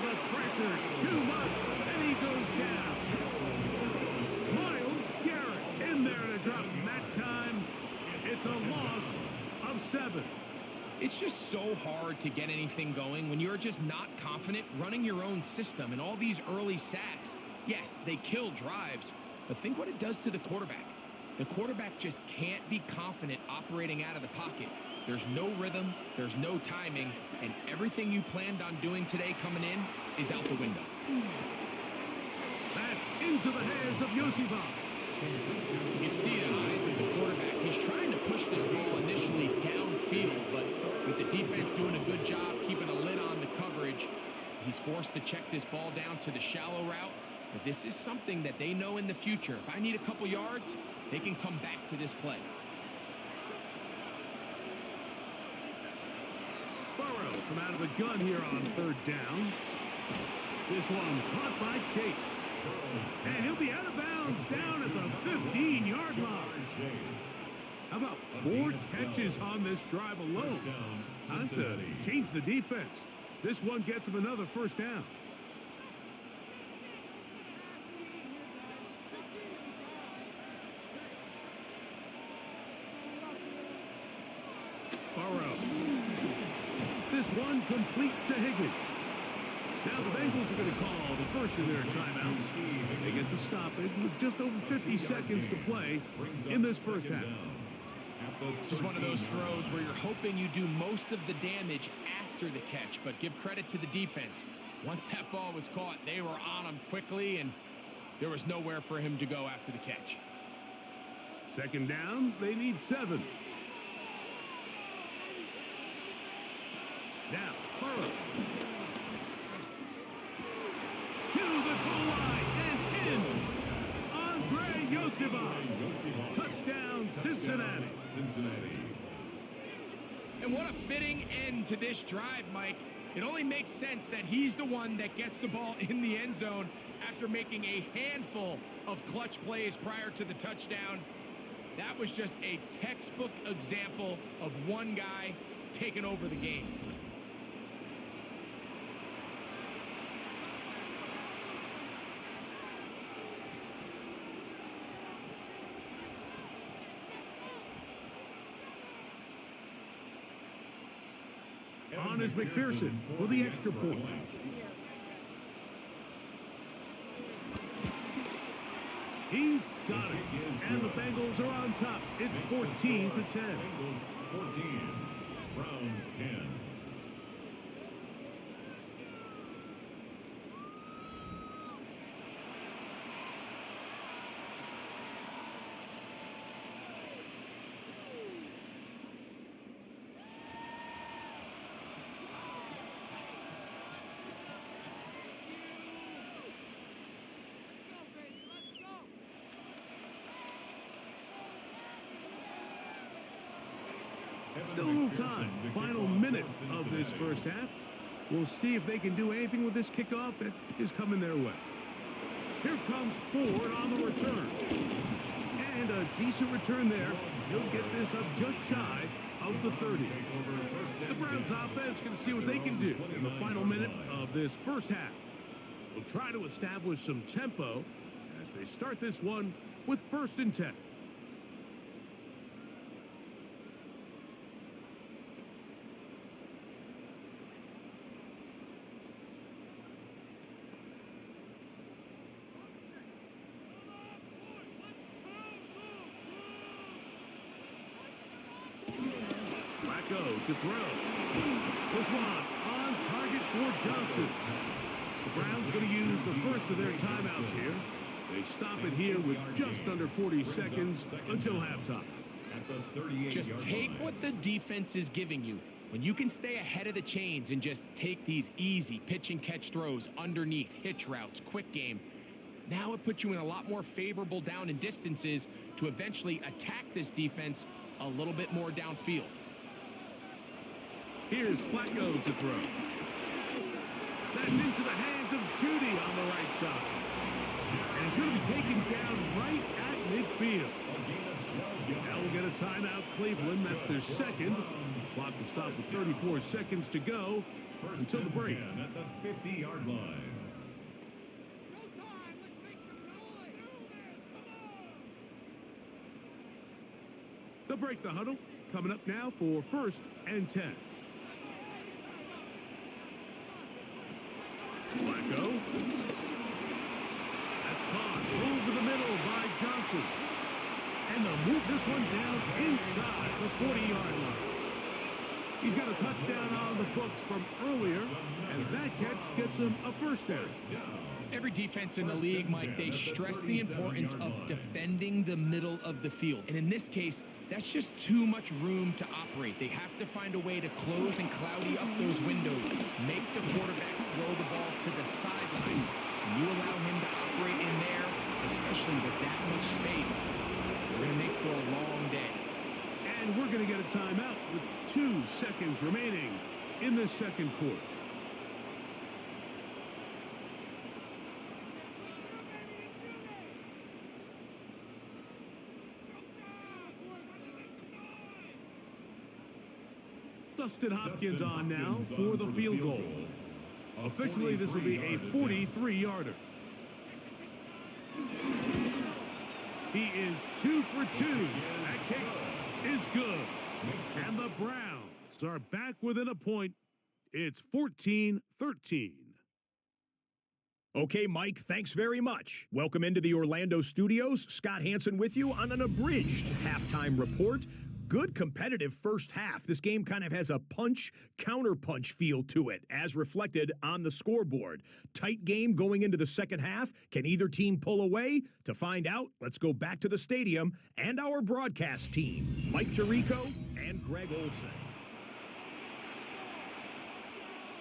The pressure, too much, and he goes down. Myles Garrett in there to drop him. That time, it's a loss of 7. It's just so hard to get anything going when you're just not confident running your own system. And all these early sacks, yes, they kill drives, but think what it does to the quarterback. The quarterback just can't be confident operating out of the pocket. There's no rhythm, there's no timing, and everything you planned on doing today coming in is out the window. That's into the hands of Yosibov. You can see the eyes of the quarterback. He's trying to push this ball initially downfield, but with the defense doing a good job keeping a lid on the coverage, he's forced to check this ball down to the shallow route. But this is something that they know in the future. If I need a couple yards, they can come back to this play. Burrow from out of the gun here on third down. This one caught by Chase. And he'll be out of bounds down at the 15-yard line. How about 4 catches on this drive alone? Time to change the defense. This one gets him another first down. Burrow. This one complete to Higgins. Now the Bengals are going to call the first of their timeouts. They get the stoppage with just over 50 seconds to play in this first half. This is one of those throws where you're hoping you do most of the damage after the catch, but give credit to the defense. Once that ball was caught, they were on him quickly, and there was nowhere for him to go after the catch. Second down, they need 7. Now, Burrow. To the goal line and in. Andre Yosibov. Touchdown, Cincinnati. And what a fitting end to this drive, Mike. It only makes sense that he's the one that gets the ball in the end zone after making a handful of clutch plays prior to the touchdown. That was just a textbook example of one guy taking over the game. On is McPherson for the extra point. He's got it. And the Bengals are on top. It's 14-10. Bengals 14, Browns 10. Still a little time. Final minute of this first half. We'll see if they can do anything with this kickoff that is coming their way. Here comes Ford on the return. And a decent return there. He'll get this up just shy of the 30. The Browns offense going to see what they can do in the final minute of this first half. They'll try to establish some tempo as they start this one with 1st and 10. Flacco to throw. This one on target for Johnson. The Browns going to use the first of their timeouts here. They stop it here with just under 40 seconds until halftime. Just take what the defense is giving you. When you can stay ahead of the chains and just take these easy pitch and catch throws underneath, hitch routes, quick game, now it puts you in a lot more favorable down and distances to eventually attack this defense a little bit more downfield. Here's Flacco to throw. That's into the hands of Judy on the right side. And he's going to be taken down right at midfield. Now we'll get a timeout, Cleveland. That's their second. Clock will stop with 34 seconds to go until the break. At the 50-yard line. They'll break the huddle. Coming up now for 1st and 10. Flacco. That's caught over the middle by Johnson. And they'll move this one down inside the 40-yard line. He's got a touchdown on the books from earlier, and that catch gets him a 1st down. Every defense in the league, Mike, they stress the importance of defending the middle of the field. And in this case, that's just too much room to operate. They have to find a way to close and cloudy up those windows, make the quarterback throw the ball to the sidelines. And you allow him to operate in there, especially with that much space, we're going to make for a long day. And we're going to get a timeout with 2 seconds remaining in the second quarter. Dustin Hopkins on now for the field goal. Officially, this will be a 43-yarder. He is 2 for 2. That kick is good. And the Browns are back within a point. It's 14-13. Okay, Mike, thanks very much. Welcome into the Orlando studios. Scott Hansen with you on an abridged halftime report. Good competitive first half. This game kind of has a punch-counterpunch feel to it, as reflected on the scoreboard. Tight game going into the second half. Can either team pull away? To find out, let's go back to the stadium and our broadcast team, Mike Tirico and Greg Olson.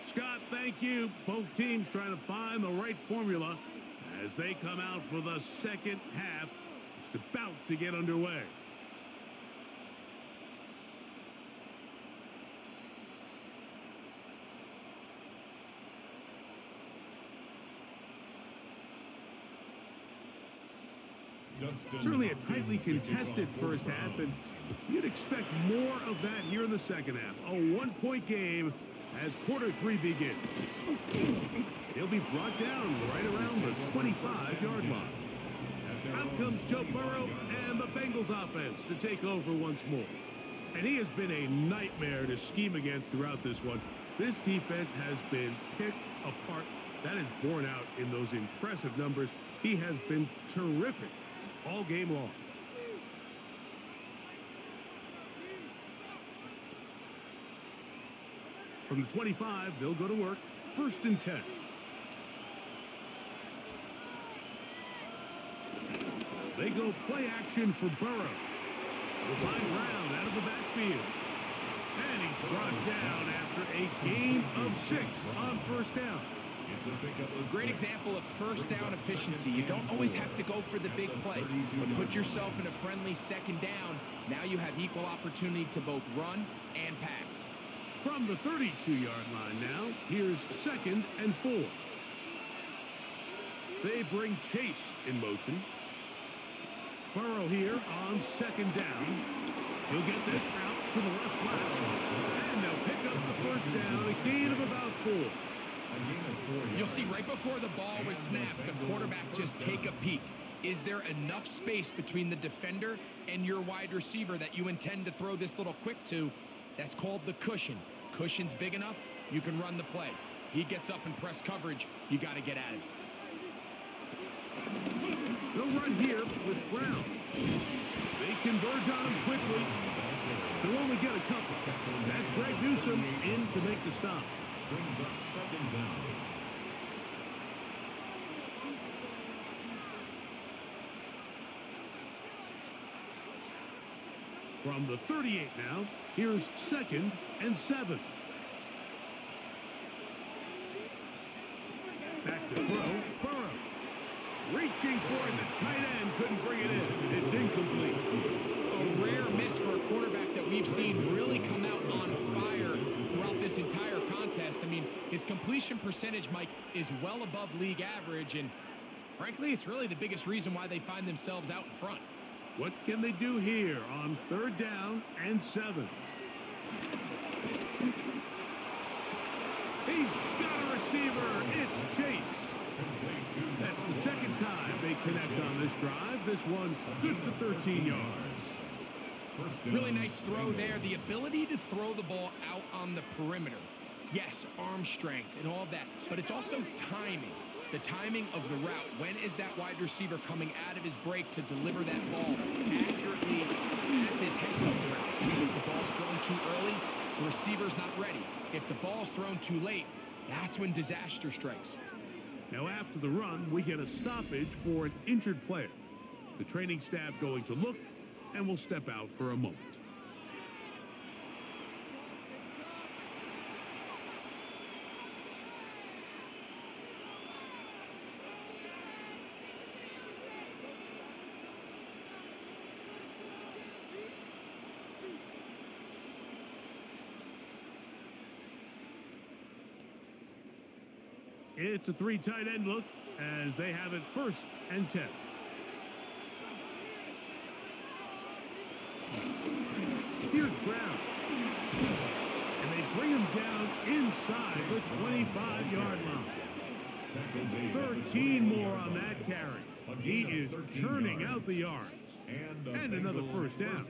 Scott, thank you. Both teams trying to find the right formula as they come out for the second half. It's about to get underway. Certainly a tightly contested first half, and you'd expect more of that here in the second half. A one-point game as quarter 3 begins. He'll be brought down right around the 25-yard line. Out comes Joe Burrow and the Bengals offense to take over once more. And he has been a nightmare to scheme against throughout this one. This defense has been picked apart. That is borne out in those impressive numbers. He has been terrific all game long. From the 25, they'll go to work. 1st and 10. They go play action for Burrow. They'll find Brown out of the backfield. And he's brought down after a gain of 6 on 1st down. Great example of first down efficiency. You don't always have to go for the big play, but put yourself in a friendly second down. Now you have equal opportunity to both run and pass. From the 32-yard line now, here's 2nd and 4. They bring Chase in motion. Burrow here on 2nd down. He'll get this out to the left flat. And they'll pick up the 1st down, a gain of about 4. A gain of 4 yards. You'll see right before the ball was snapped, the quarterback just take a peek. Is there enough space between the defender and your wide receiver that you intend to throw this little quick to? That's called the cushion. Cushion's big enough, you can run the play. He gets up in press coverage, you got to get at it. They'll run here with Brown. They converge on him quickly. They'll only get a couple. That's Greg Newsome in to make the stop. Brings up second down. From the 38 now, here's 2nd and 7. Back to throw. Burrow. Reaching for it. The tight end couldn't bring it in. It's incomplete. A rare miss for a quarterback that we've seen really come out on fire throughout this entire contest. I mean, his completion percentage, Mike, is well above league average, and frankly, it's really the biggest reason why they find themselves out in front. What can they do here on 3rd down and 7? He's got a receiver. It's Chase. That's the 2nd time they connect on this drive. This one good for 13 yards. Really nice throw there. The ability to throw the ball out on the perimeter. Yes, arm strength and all of that, but it's also timing. The timing of the route. When is that wide receiver coming out of his break to deliver that ball accurately as his head comes around? If the ball's thrown too early, the receiver's not ready. If the ball's thrown too late, that's when disaster strikes. Now after the run, we get a stoppage for an injured player. The training staff going to look and will step out for a moment. It's a 3 tight end look as they have it 1st and 10. Here's Brown. And they bring him down inside the 25-yard line. 13 more on that carry. He is churning out the yards. And another first down.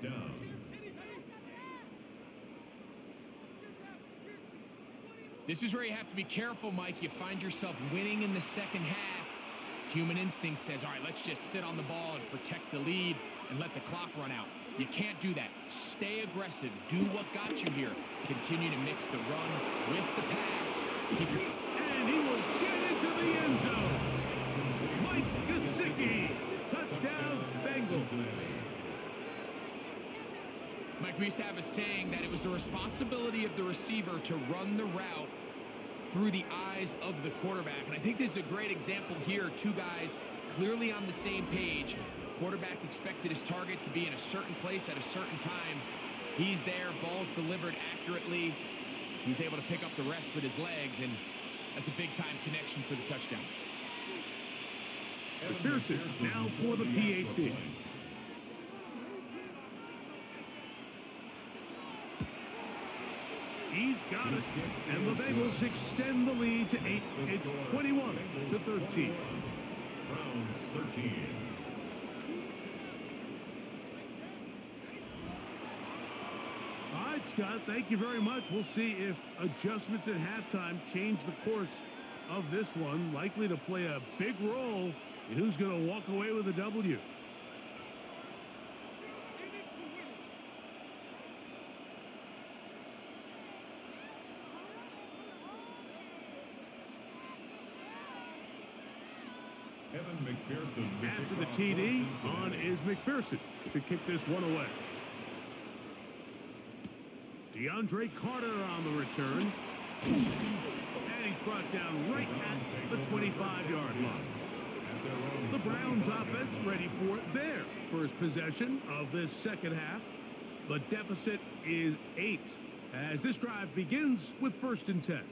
This is where you have to be careful, Mike. You find yourself winning in the 2nd half. Human instinct says, all right, let's just sit on the ball and protect the lead and let the clock run out. You can't do that. Stay aggressive. Do what got you here. Continue to mix the run with the pass. Keep your... And he will get into the end zone. Mike Gesicki. Touchdown, Bengals. Mike, we used to have a saying that it was the responsibility of the receiver to run the route through the eyes of the quarterback. And I think this is a great example here. 2 guys clearly on the same page. Quarterback expected his target to be in a certain place at a certain time. He's there, ball's delivered accurately. He's able to pick up the rest with his legs, and that's a big-time connection for the touchdown. McPherson now for the PAT. He's got it. And the Bengals extend the lead to 8. It's 21-13. Browns 13. All right, Scott, thank you very much. We'll see if adjustments at halftime change the course of this one. Likely to play a big role in who's going to walk away with a W. After the TD, on is McPherson to kick this one away. DeAndre Carter on the return. And he's brought down right at the 25-yard line. The Browns offense ready for their first possession of this 2nd half. The deficit is 8 as this drive begins with 1st and 10.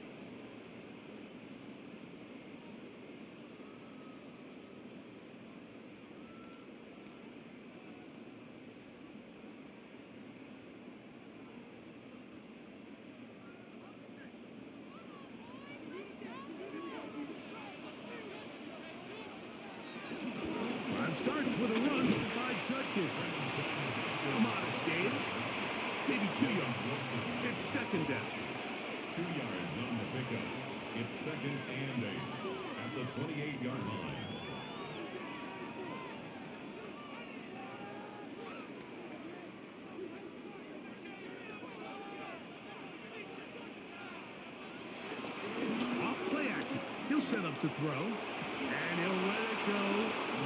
to throw. And he'll let it go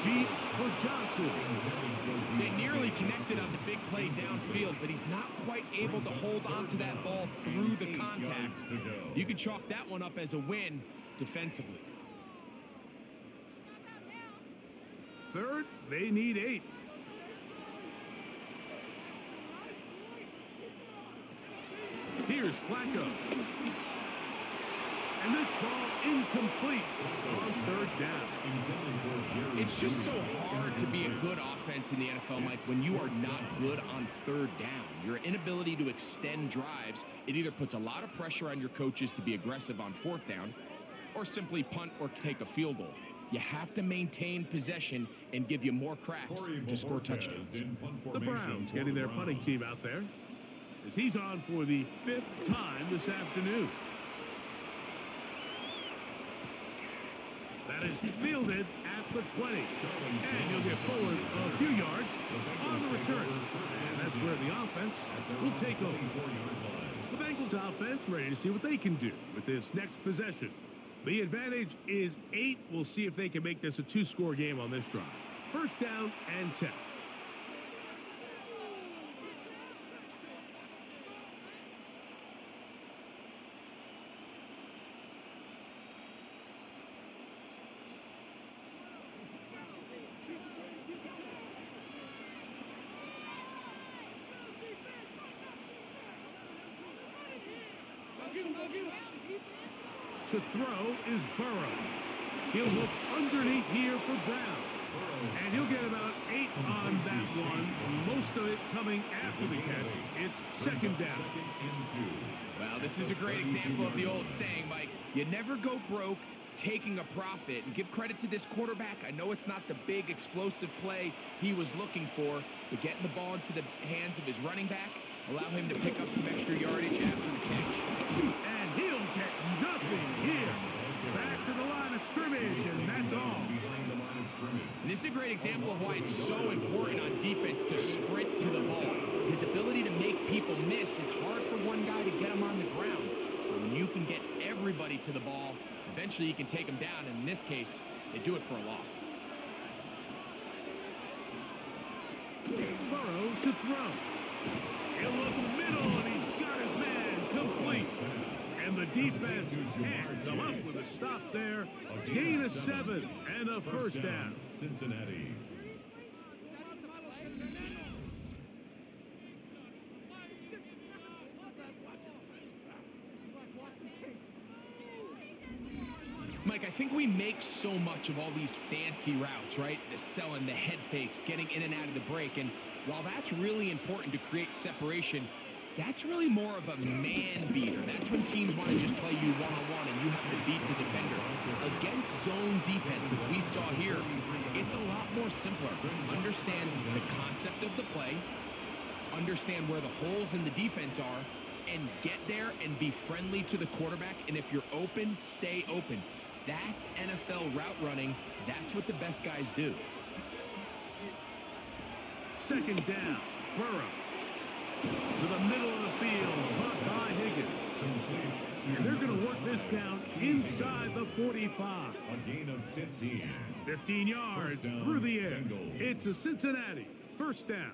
deep for Johnson. They nearly connected on the big play downfield, but he's not quite able to hold on to that ball through the contact. You can chalk that one up as a win defensively. Third, they need 8. Here's Flacco. And this ball incomplete on 3rd down. It's just so hard to be a good offense in the NFL, Mike, when you are not good on 3rd down. Your inability to extend drives, it either puts a lot of pressure on your coaches to be aggressive on 4th down or simply punt or take a field goal. You have to maintain possession and give you more cracks to score touchdowns. The Browns getting their punting team out there as he's on for the 5th time this afternoon. That is fielded at the 20. And he'll get forward a few yards on the return. And that's where the offense will take over. The Bengals offense ready to see what they can do with this next possession. The advantage is 8. We'll see if they can make this a 2-score game on this drive. 1st down and 10. To throw is Burrow. He'll look underneath here for Brown. And he'll get about 8 on that one. Most of it coming after the catch. It's 2nd down. Well, this is a great example of the old saying, Mike. You never go broke taking a profit. And give credit to this quarterback. I know it's not the big explosive play he was looking for, but getting the ball into the hands of his running back, allow him to pick up some extra yardage after the catch. And he'll get nothing here. Back to the line of scrimmage, and that's all. And this is a great example of why it's so important on defense to sprint to the ball. His ability to make people miss is hard for one guy to get him on the ground. But when you can get everybody to the ball, eventually you can take them down. And in this case, they do it for a loss. Burrow to throw. He'll look middle, and he's got his man complete. And the defense can't come up with a stop there. Gain of 7 and a 1st down. Cincinnati. Mike, I think we make so much of all these fancy routes, right? The selling, the head fakes, getting in and out of the break. And while that's really important to create separation, that's really more of a man beater. That's when teams want to just play you one-on-one and you have to beat the defender. Against zone defense, that we saw here, it's a lot more simpler. Understand the concept of the play, understand where the holes in the defense are, and get there and be friendly to the quarterback. And if you're open, stay open. That's NFL route running. That's what the best guys do. 2nd down. Burrow. To the middle of the field. Caught by Higgins. And they're going to work this down inside the 45. A gain of 15. 15 yards through the air. It's a Cincinnati 1st down.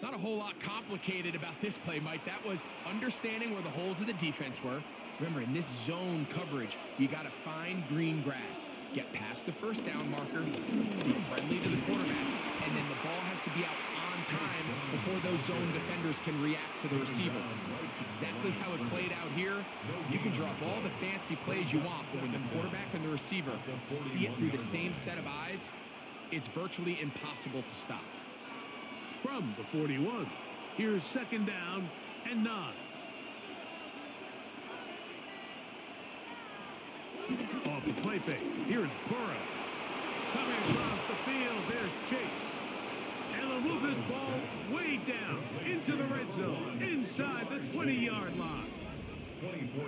Not a whole lot complicated about this play, Mike. That was understanding where the holes of the defense were. Remember, in this zone coverage, you got to find green grass. Get past the 1st down marker, be friendly to the quarterback, and then the ball has to be out on time before those zone defenders can react to the receiver. It's exactly how it played out here. You can drop all the fancy plays you want, but when the quarterback and the receiver see it through the same set of eyes, it's virtually impossible to stop. From the 41, here's 2nd down and 9. Off the play fake, here's Burrow. Coming across the field, there's Chase. And they'll move this ball way down into the red zone, inside the 20-yard line.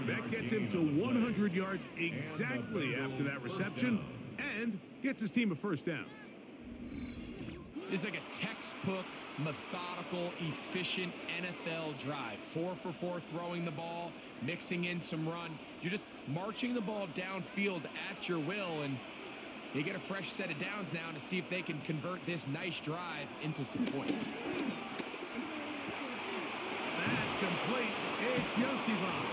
That gets him to 100 yards exactly after that reception and gets his team a 1st down. It's like a textbook methodical, efficient NFL drive. 4 for 4 throwing the ball, mixing in some run. You're just marching the ball downfield at your will, and they get a fresh set of downs now to see if they can convert this nice drive into some points. That's complete. It's Yosifov.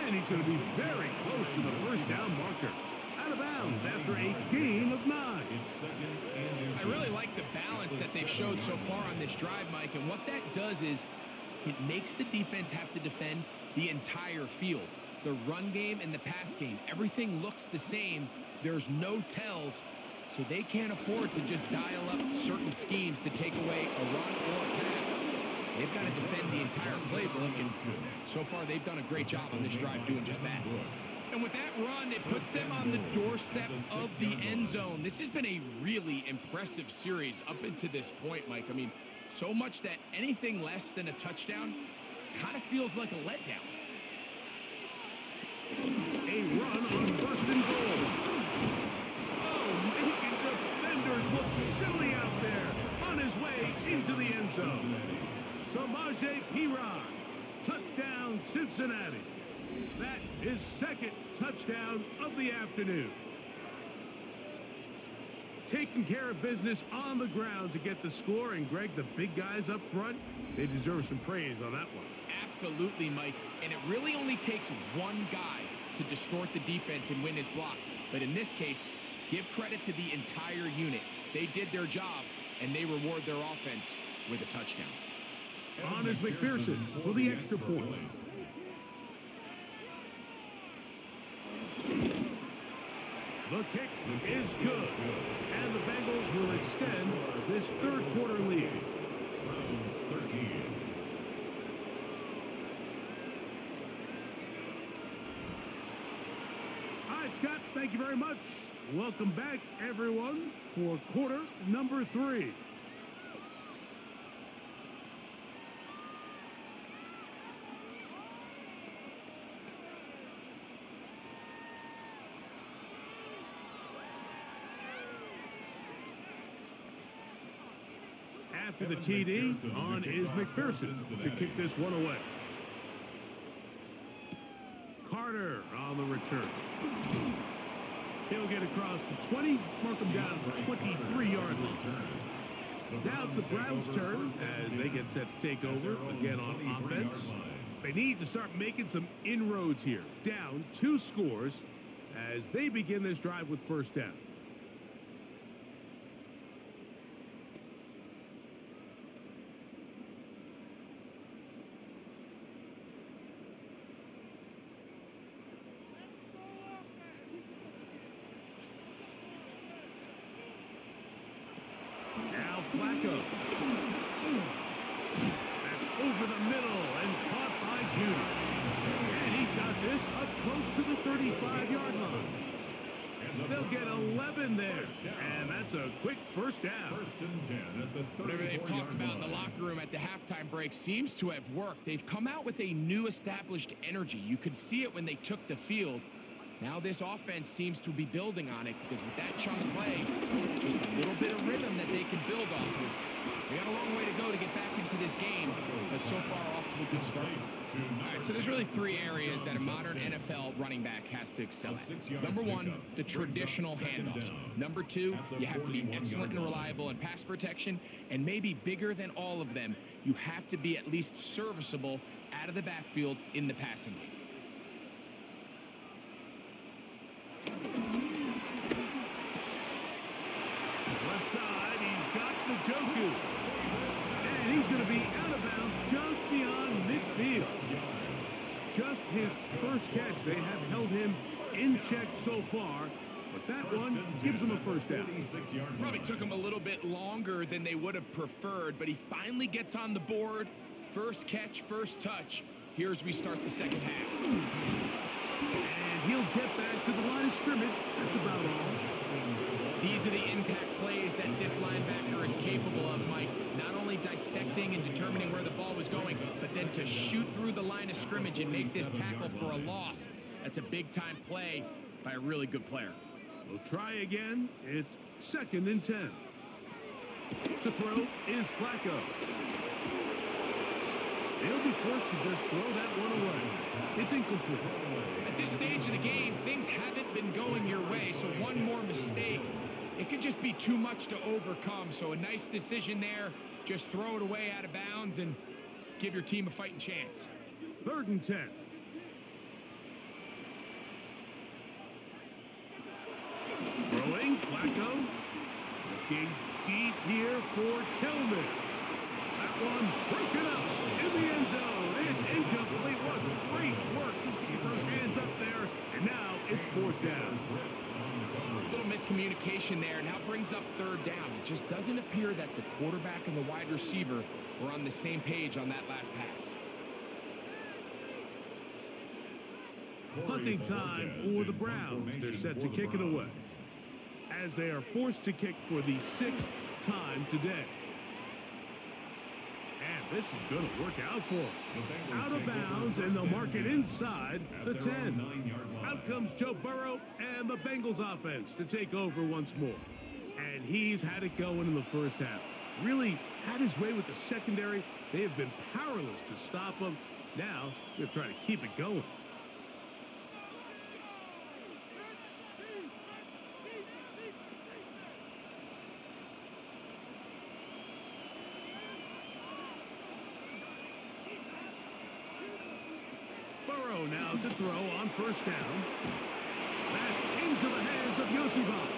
And he's going to be very close to the first down marker. Out of bounds after a gain of 9. I really like the balance that they've showed so far on this drive, Mike, and what that does is it makes the defense have to defend the entire field. The run game and the pass game, everything looks the same. There's no tells, so they can't afford to just dial up certain schemes to take away a run or a pass. They've got to defend the entire playbook, and so far they've done a great job on this drive doing just that. And with that run, it puts them on the doorstep of the end zone. This has been a really impressive series up until this point, Mike. I mean, so much that anything less than a touchdown kind of feels like a letdown. A run on first and goal. Oh, making defenders look silly out there. On his way into the end zone. Samaje Perine. Touchdown, Cincinnati. That is second touchdown of the afternoon. Taking care of business on the ground to get the score. And, Greg, the big guys up front, they deserve some praise on that one. Absolutely, Mike. And it really only takes one guy to distort the defense and win his block. But in this case, give credit to the entire unit. They did their job, and they reward their offense with a touchdown. On is McPherson for the extra point. The kick is good, and the Bengals will extend this third quarter lead. Browns 13. All right, Scott, thank you very much. Welcome back, everyone, for quarter number 3. After the TD, on is McPherson to kick this one away. Carter on the return. He'll get across the 20, mark him down at the 23-yard line. Now it's the Browns' turn as they get set to take over again on offense. They need to start making some inroads here. Down 2 scores as they begin this drive with first down. Now Flacco. That's over the middle and caught by Judy. And he's got this up close to the 35-yard line. They'll get 11 there. And that's a quick first down. First and 10 at the 34-yard Whatever they've talked about in the locker room at the halftime break seems to have worked. They've come out with a new established energy. You could see it when they took the field. Now this offense seems to be building on it because with that chunk play, just a little bit of rhythm that they can build off of. They got a long way to go to get back into this game, but so far off to a good start. All right, so there's really 3 areas that a modern NFL running back has to excel at. Number 1, the traditional handoffs. Number 2, you have to be excellent and reliable in pass protection, and maybe bigger than all of them, you have to be at least serviceable out of the backfield in the passing game. Left side, he's got Njoku. And he's going to be out of bounds just beyond midfield. Just his first catch. They have held him in check so far, but that one gives him a first down. Probably took him a little bit longer than they would have preferred, but he finally gets on the board. First catch, first touch. Here as we start the second half. And he'll get back to the line of scrimmage. That's about all. These are the impact plays that this linebacker is capable of, Mike. Not only dissecting and determining where the ball was going, but then to shoot through the line of scrimmage and make this tackle for a loss. That's a big-time play by a really good player. We'll try again. It's second and 10. To throw is Flacco. He'll be forced to just throw that one away. It's incomplete. At this stage of the game, things haven't been going your way, so one more mistake, it could just be too much to overcome. So a nice decision there. Just throw it away out of bounds and give your team a fighting chance. 3rd and 10. Throwing, Flacco. Looking deep here for Tillman. That one broken up in the end zone. It's incomplete. What great work to see those hands up there. And now it's 4th down. A little miscommunication there, now brings up 3rd down. It just doesn't appear that the quarterback and the wide receiver were on the same page on that last pass. Punting time for the Browns. They're set to kick it away, as they are forced to kick for the 6th time today. And this is going to work out for them. Out of bounds, and they'll mark it inside the 10. Out comes Joe Burrow and the Bengals offense to take over once more. And he's had it going in the first half. Really had his way with the secondary. They have been powerless to stop him. Now, they'll try to keep it going. Burrow now to throw on 1st down. That's into the hands of Yosibas.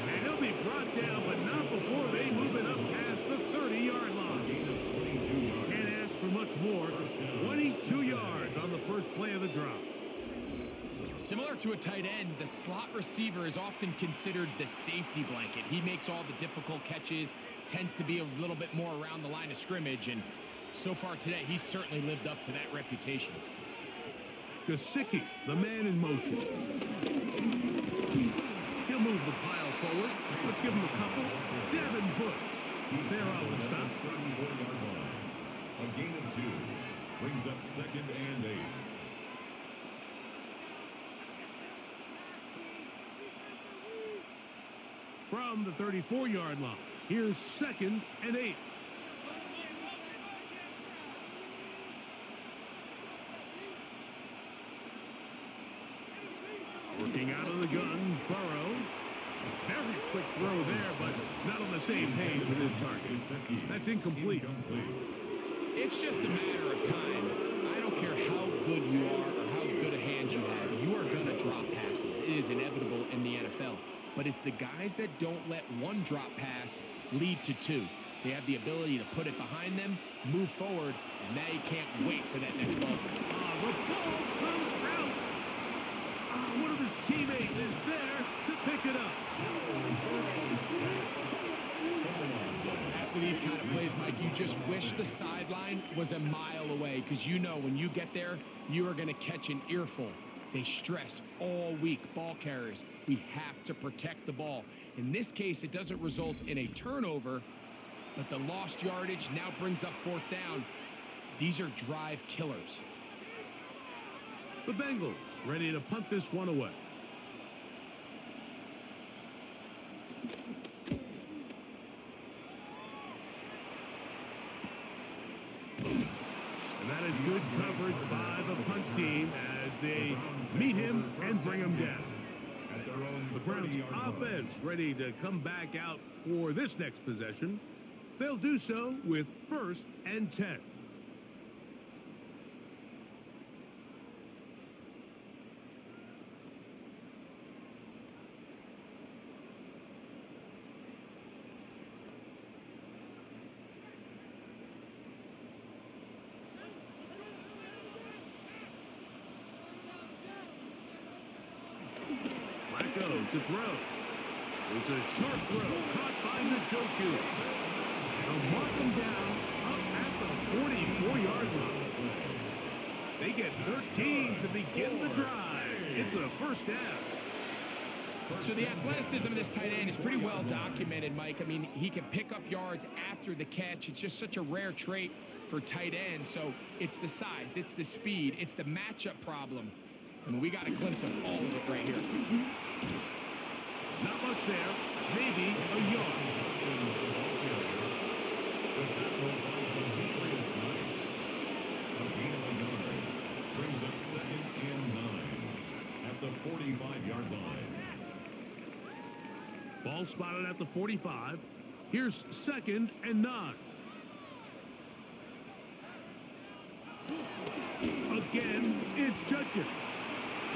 And he'll be brought down, but not before they move it up past the 30-yard line. Can't ask for much more. 22 yards on the first play of the drop. Similar to a tight end, the slot receiver is often considered the safety blanket. He makes all the difficult catches, tends to be a little bit more around the line of scrimmage, and so far today, he's certainly lived up to that reputation. Gesicki, the man in motion. He'll move the pile forward. Let's give him a couple. Devin Bush. There on the stop. A gain of 2. Brings up 2nd and 8. From the 34-yard line, here's 2nd and 8. Working out of the gun, Burrow. A very quick throw there, but not on the same page with his target. That's incomplete. It's just a matter of time. I don't care how good you are or how good a hand you have. You are going to drop passes. It is inevitable in the NFL. But it's the guys that don't let one drop pass lead to 2. They have the ability to put it behind them, move forward, and now you can't wait for that next ball. The ball comes out. One of his teammates is there to pick it up. After these kind of plays, Mike, you just wish the sideline was a mile away, because you know when you get there, you are going to catch an earful. They stress all week, ball carriers. We have to protect the ball. In this case, it doesn't result in a turnover, but the lost yardage now brings up 4th down. These are drive killers. The Bengals ready to punt this one away. And that is good coverage by the punt team as they meet him and bring him down. The Browns offense ready to come back out for this next possession. They'll do so with 1st and 10. To throw. There's a sharp throw caught by Njoku. They'll mark him down up at the 44-yard line. They get 13 to begin the drive. It's a 1st down. So the athleticism of this tight end is pretty well documented, Mike. I mean, he can pick up yards after the catch. It's just such a rare trait for tight ends. So it's the size, it's the speed, it's the matchup problem. I mean, we got a glimpse of all of it right here. Not much there. Maybe a yard. The tackle by Demetrius Knight. A gain of a yard. Brings up 2nd and 9 at the 45-yard line. Ball spotted at the 45. Here's 2nd and 9. Again, it's Judkins.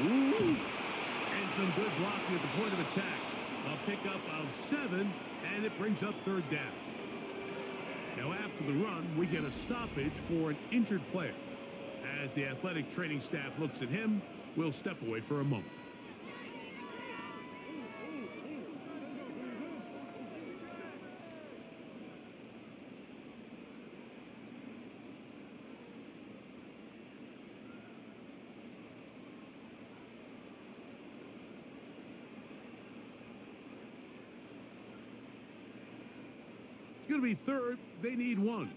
Ooh. And some good blocking at the point of attack. A pickup of 7, and it brings up 3rd down. Now after the run, we get a stoppage for an injured player. As the athletic training staff looks at him, we'll step away for a moment. It's going to be 3rd. They need 1.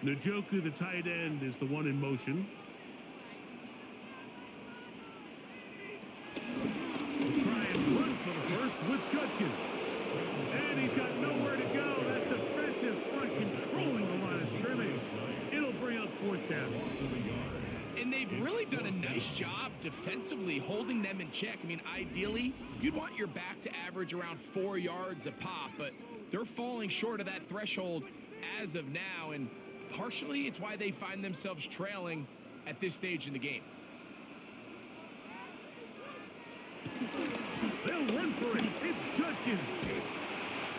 Njoku, the tight end, is the one in motion. We'll try and run for the first with Judkins. And he's got nowhere to go. That defensive front controlling the line of scrimmage. It'll bring up 4th down. And they've really done a nice job defensively holding them in check. I mean, ideally, you'd want your back to average around 4 yards a pop, but they're falling short of that threshold as of now, and partially it's why they find themselves trailing at this stage in the game. They'll run for it. It's Judkins.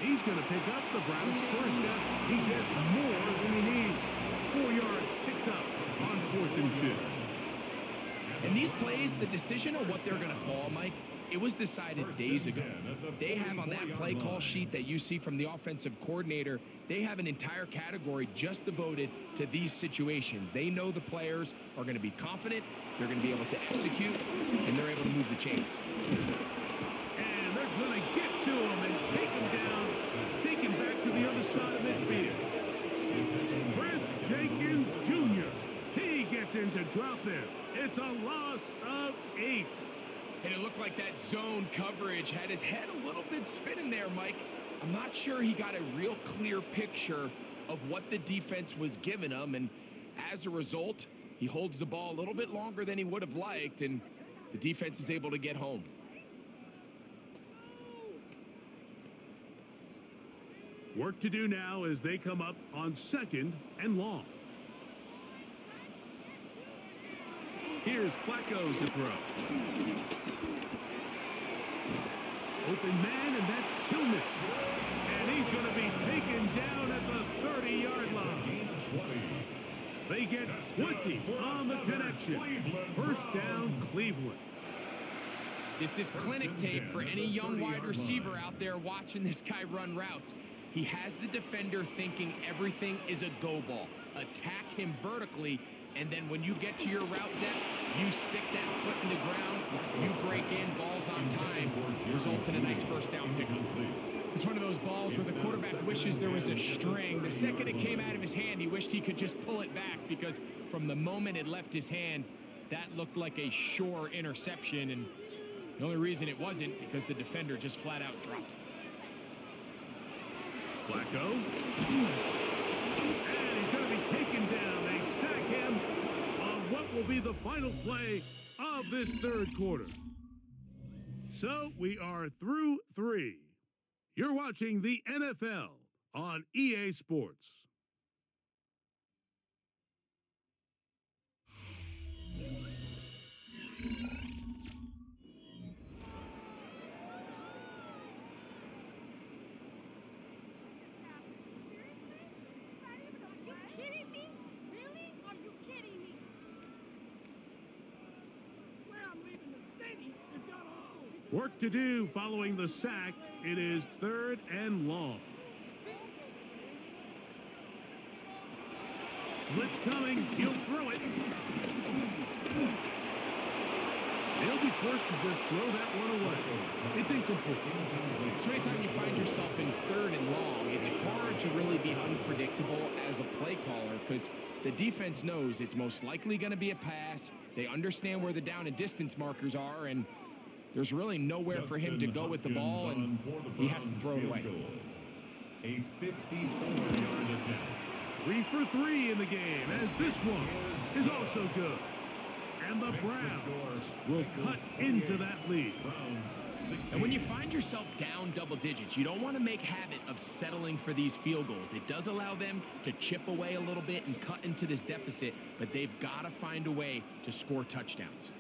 He's going to pick up the Browns' 1st down. He gets more than he needs. 4 yards picked up on 4th and 2. And these plays, the decision of what they're going to call, Mike, it was decided days ago. They have on that play call sheet that you see from the offensive coordinator, they have an entire category just devoted to these situations. They know the players are going to be confident, they're going to be able to execute, and they're able to move the chains. And they're going to get to him and take him down, take him back to the other side of midfield. Chris Jenkins Jr. He gets in to drop him. It's a loss of 8. And it looked like that zone coverage had his head a little bit spinning there, Mike. I'm not sure he got a real clear picture of what the defense was giving him, and as a result, he holds the ball a little bit longer than he would have liked, and the defense is able to get home. Work to do now as they come up on 2nd and long. Here's Flacco to throw. Open man, and that's Tillman. And he's going to be taken down at the 30-yard line. They get 20 on the connection. 1st down, Cleveland. This is clinic tape for any young wide receiver out there watching this guy run routes. He has the defender thinking everything is a go ball. Attack him vertically, and then when you get to your route depth, you stick that foot in the ground, you break in, balls on time, results in a nice 1st down pickup. It's one of those balls where the quarterback wishes there was a string. The second it came out of his hand, he wished he could just pull it back, because from the moment it left his hand, that looked like a sure interception, and the only reason it wasn't because the defender just flat out dropped it. Flacco. And he's going to be taken down. They sack him on what will be the final play of this 3rd quarter. So we are through 3. You're watching the NFL on EA Sports. Work to do following the sack. It is 3rd and long. Blitz coming. He'll throw it. They'll be forced to just throw that one away. It's incomplete. So anytime you find yourself in 3rd and long, it's hard to really be unpredictable as a play caller, because the defense knows it's most likely going to be a pass. They understand where the down and distance markers are, and there's really nowhere for him to go with the ball, and he has to throw it away. A 54-yard attempt. 3 for 3 in the game, as this one is also good. And the Browns will cut into that lead. And when you find yourself down double digits, you don't want to make habit of settling for these field goals. It does allow them to chip away a little bit and cut into this deficit, but they've got to find a way to score touchdowns.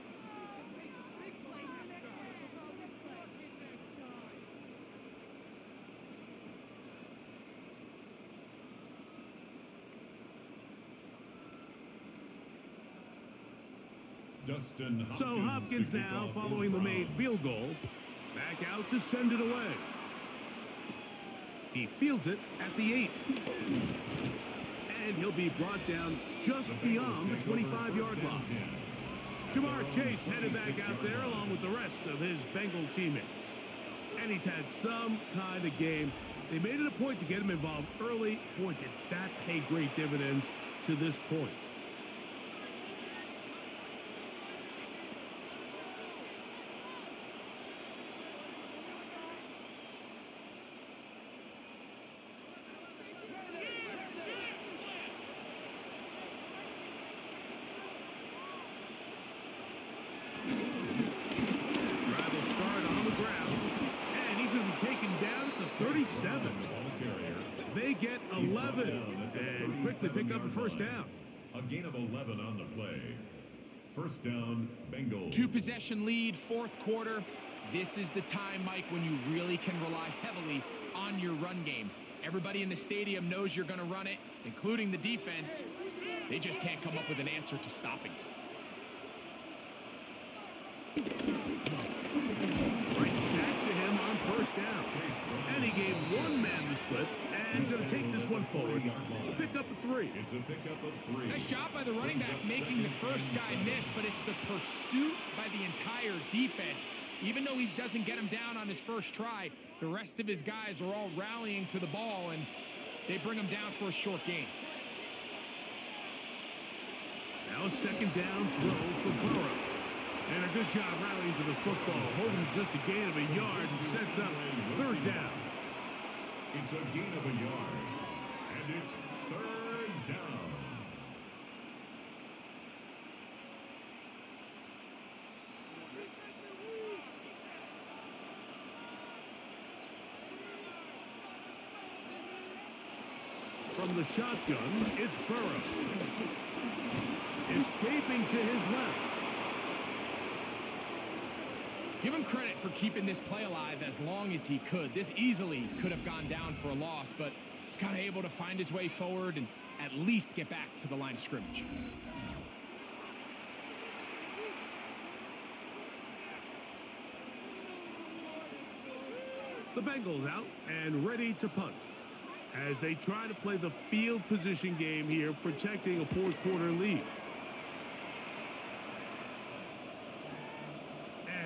So Hopkins now, following the made field goal, back out to send it away. He fields it at the 8. And he'll be brought down just beyond the 25-yard line. Jamar Chase headed back out there along with the rest of his Bengal teammates. And he's had some kind of game. They made it a point to get him involved early. Boy, did that pay great dividends to this point. They get 11 and quickly pick up a first down. A gain of 11 on the play. First down, Bengals. 2-possession lead, fourth quarter. This is the time, Mike, when you really can rely heavily on your run game. Everybody in the stadium knows you're going to run it, including the defense. They just can't come up with an answer to stopping it. Right back to him on first down. And he gave one man the slip and going to take this one forward. We'll pick up a 3. It's a pickup of 3. Nice job by the running back making the first guy miss, but it's the pursuit by the entire defense. Even though he doesn't get him down on his first try, the rest of his guys are all rallying to the ball, and they bring him down for a short gain. Now a second down throw for Burrow. And a good job rallying to the football, holding just a gain of a yard and sets up third down. It's a gain of a yard, and it's third down. From the shotgun, it's Burrow. Escaping to his left. Give him credit for keeping this play alive as long as he could. This easily could have gone down for a loss, but he's kind of able to find his way forward and at least get back to the line of scrimmage. The Bengals out and ready to punt as they try to play the field position game here, protecting a fourth quarter lead.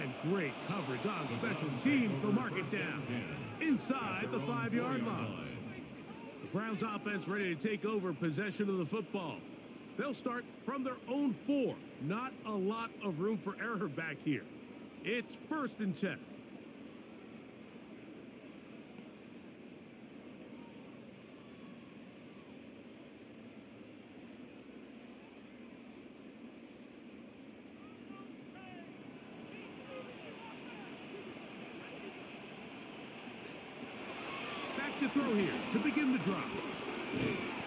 And great coverage on special teams. They'll mark it down inside the 5-yard line. The Browns offense ready to take over possession of the football. They'll start from their own 4. Not a lot of room for error back here. It's 1st and 10. To throw here to begin the drive.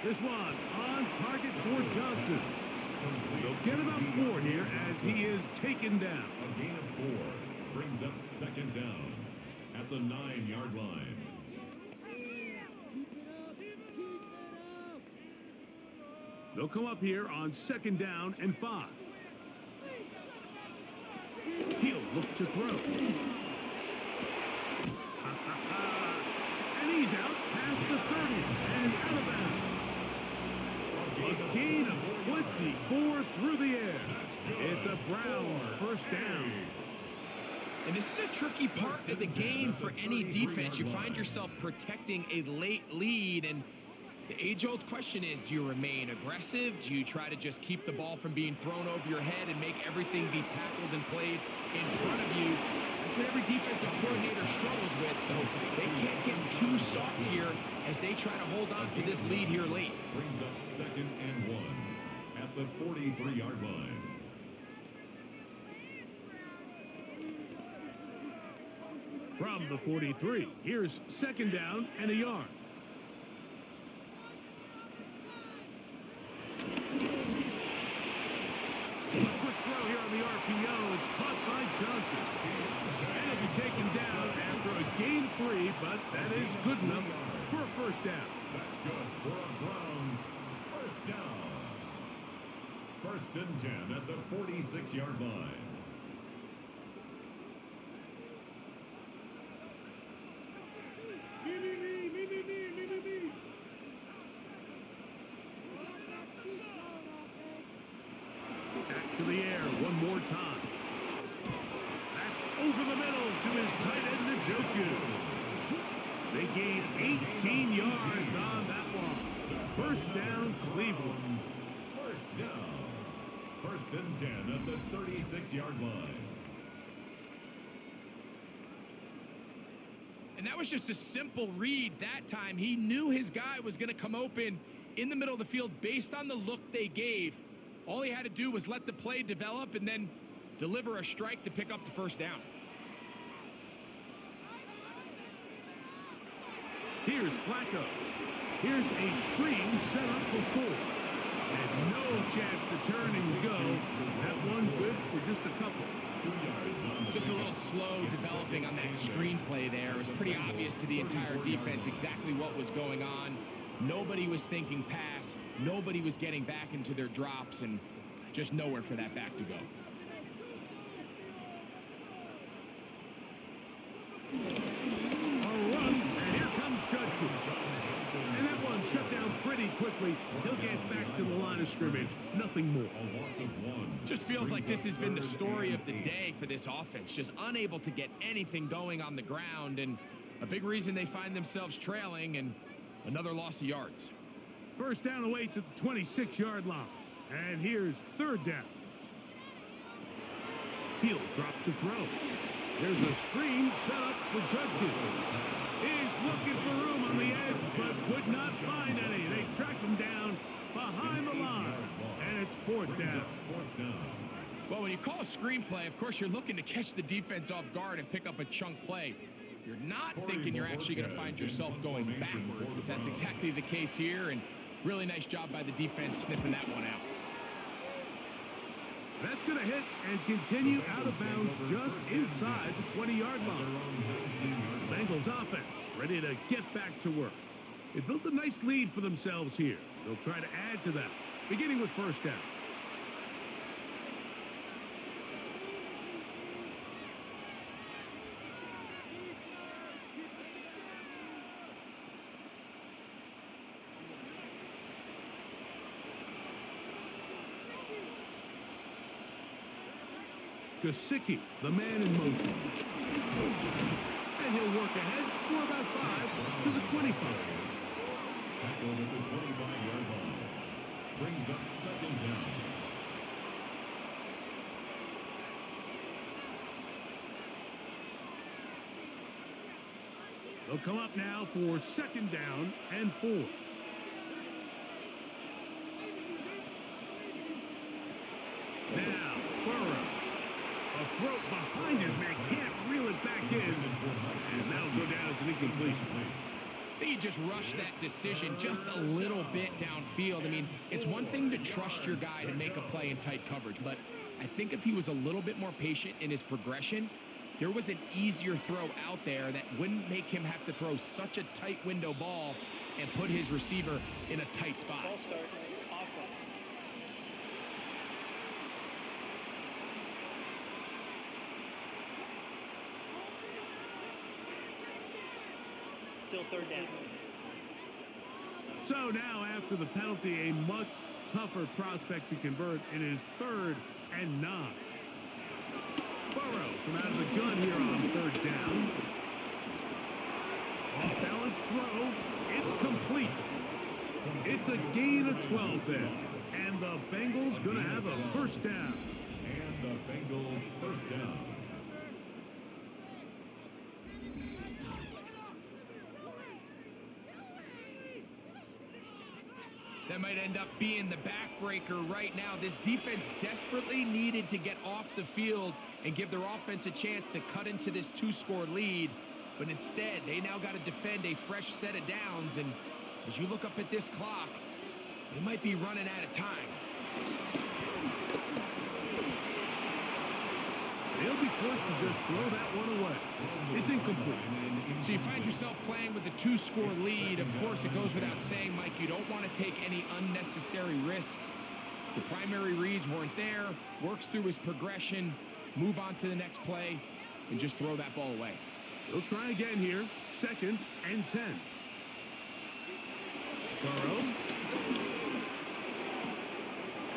This one on target for Johnson. They'll get about 4 here as he is taken down. A gain of 4 brings up second down at the 9-yard line. They'll come up here on 2nd down and 5. He'll look to throw. He's out past the 30 and out of bounds. A gain of 24 through the air. It's a Browns first down. And this is a tricky part of the game for any defense. You find yourself protecting a late lead, and the age-old question is, do you remain aggressive? Do you try to just keep the ball from being thrown over your head and make everything be tackled and played in front of you? That's what every defensive coordinator struggles with, so they can't get too soft here as they try to hold on to this lead here late. Brings up 2nd and 1 at the 43-yard line. From the 43, here's 2nd down and a yard. A quick throw here on the RPO. It's caught by Johnson. And it'll be taken down after a gain 3, but that is good enough for a first down. That's good for a Browns first down. 1st and 10 at the 46-yard line. Back to the air one more time. That's over the middle to his tight end, Njoku. They gained 18 yards on that one. First down, Cleveland. First down. 1st and 10 at the 36-yard line. And that was just a simple read that time. He knew his guy was going to come open in the middle of the field based on the look they gave. All he had to do was let the play develop and then deliver a strike to pick up the first down. Here's Flacco. Here's a screen set up for 4. And no chance to turn and go. That one good for just a couple. 2 yards on the Just a little slow developing on that screenplay there. It was pretty obvious to the entire defense exactly what was going on. Nobody was thinking pass. Nobody was getting back into their drops, and just nowhere for that back to go. A run, and here comes Judkins. And that one shut down pretty quickly. He'll get back to the line of scrimmage. Nothing more. A loss of 1. Just feels like this has been the story of the day for this offense. Just unable to get anything going on the ground, and a big reason they find themselves trailing, and another loss of yards. First down away to the 26-yard line. And here's 3rd down. He'll drop to throw. There's a screen set up for Judkins. He's looking for room on the edge, but could not find any. They track him down behind the line. And it's 4th down. 4th down. Well, when you call a screenplay, of course, you're looking to catch the defense off guard and pick up a chunk play. You're not thinking you're actually going to find yourself going backwards, but that's exactly the case here, and really nice job by the defense sniffing that one out. That's going to hit and continue out of bounds just inside the 20-yard line. The Bengals offense ready to get back to work. They built a nice lead for themselves here. They'll try to add to that, beginning with first down. Gesicki, the man in motion. And he'll work ahead for about 5 to the 25. Tackled at the 25-yard line. Brings up 2nd down. They'll come up now for 2nd down and 4. Now, Burrow. A throw behind his man, can't reel it back in. And that'll go down as an incompletion. I think he just rushed that decision just a little bit downfield. I mean, it's one thing to trust your guy to make a play in tight coverage, but I think if he was a little bit more patient in his progression, there was an easier throw out there that wouldn't make him have to throw such a tight window ball and put his receiver in a tight spot. Ball start. Awesome. Still 3rd down. So now, after the penalty, a much tougher prospect to convert. It is 3rd and 9. Burrow from out of the gun here on 3rd down. Off balance throw. It's complete. It's a gain of 12 there. And the Bengals going to have a first down. And the Bengals first down. That might end up being the backbreaker right now. This defense desperately needed to get off the field and give their offense a chance to cut into this 2-score lead. But instead, they now got to defend a fresh set of downs. And as you look up at this clock, they might be running out of time. They'll be forced to just throw that one away. It's incomplete. So you find yourself playing with a 2-score lead. Of course, it goes without saying, Mike, you don't want to take any unnecessary risks. The primary reads weren't there. Works through his progression, move on to the next play, and just throw that ball away. They'll try again here. 2nd and 10. Burrow.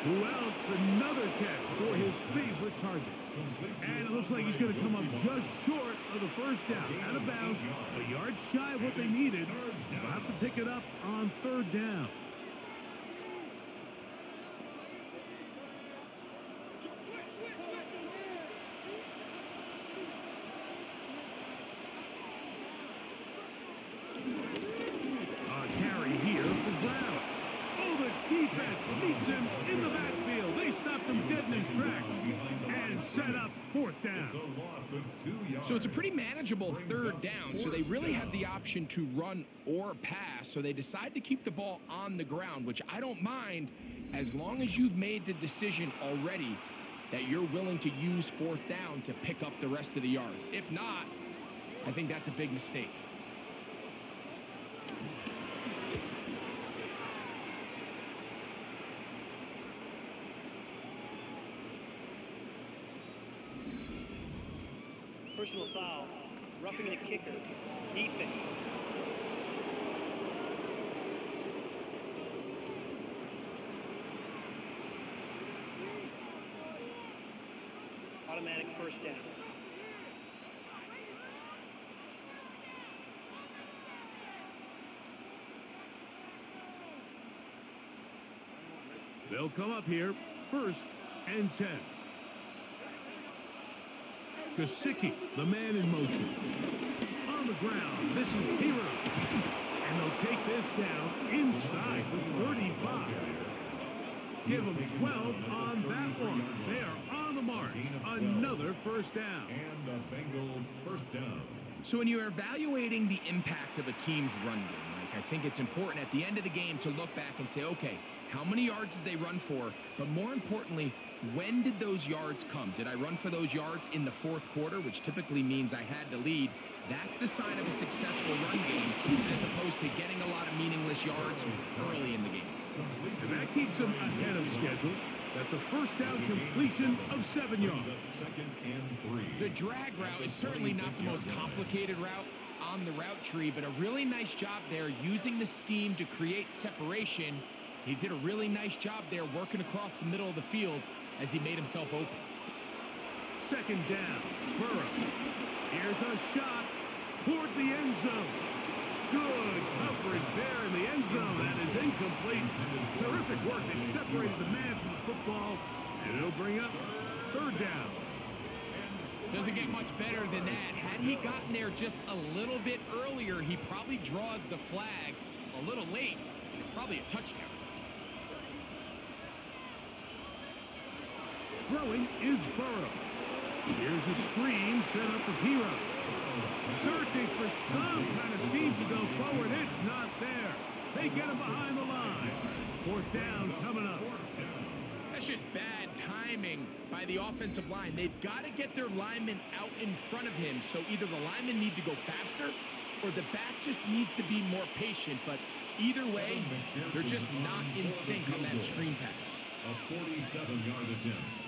Who else? Another catch for his favorite target. And it looks like he's going to come up just short of the first down. Out of bounds, a yard shy of what they needed. They'll have to pick it up on 3rd down. A carry here for Brown. Oh, the defense meets him in the backfield. They stopped him dead in his tracks and set up 4th down. So it's a pretty manageable 3rd down, so they really have the option to run or pass, so they decide to keep the ball on the ground, which I don't mind as long as you've made the decision already that you're willing to use 4th down to pick up the rest of the yards. If not, I think that's a big mistake. Personal foul, roughing the kicker, defense. Automatic 1st down. They'll come up here. 1st and 10. Gesicki, the man in motion. On the ground, this is Hero. And they'll take this down inside the 35. Give them 12 on that one. They are on the march. Another 1st down. And the Bengals 1st down. So when you're evaluating the impact of a team's run game, Mike, I think it's important at the end of the game to look back and say, okay, how many yards did they run for? But more importantly, when did those yards come? Did I run for those yards in the 4th quarter, which typically means I had to lead? That's the sign of a successful run game, as opposed to getting a lot of meaningless yards early in the game. And that keeps them ahead of schedule. That's a 1st down completion of 7 yards. 2nd and 3. The drag route is certainly not the most complicated route on the route tree, but a really nice job there using the scheme to create separation. He did a really nice job there working across the middle of the field as he made himself open. 2nd down. Burrow. Here's a shot toward the end zone. Good coverage there in the end zone. That is incomplete. Terrific work. They separated the man from the football, and it'll bring up 3rd down. Doesn't get much better than that. Had he gotten there just a little bit earlier, he probably draws the flag a little late, and it's probably a touchdown. Throwing is Burrow. Here's a screen set up for Hero. Searching for some kind of seam to go forward. It's not there. They get him behind the line. 4th down coming up. That's just bad timing by the offensive line. They've got to get their linemen out in front of him. So either the linemen need to go faster or the back just needs to be more patient. But either way, they're just not in sync on that screen pass. A 47-yard attempt.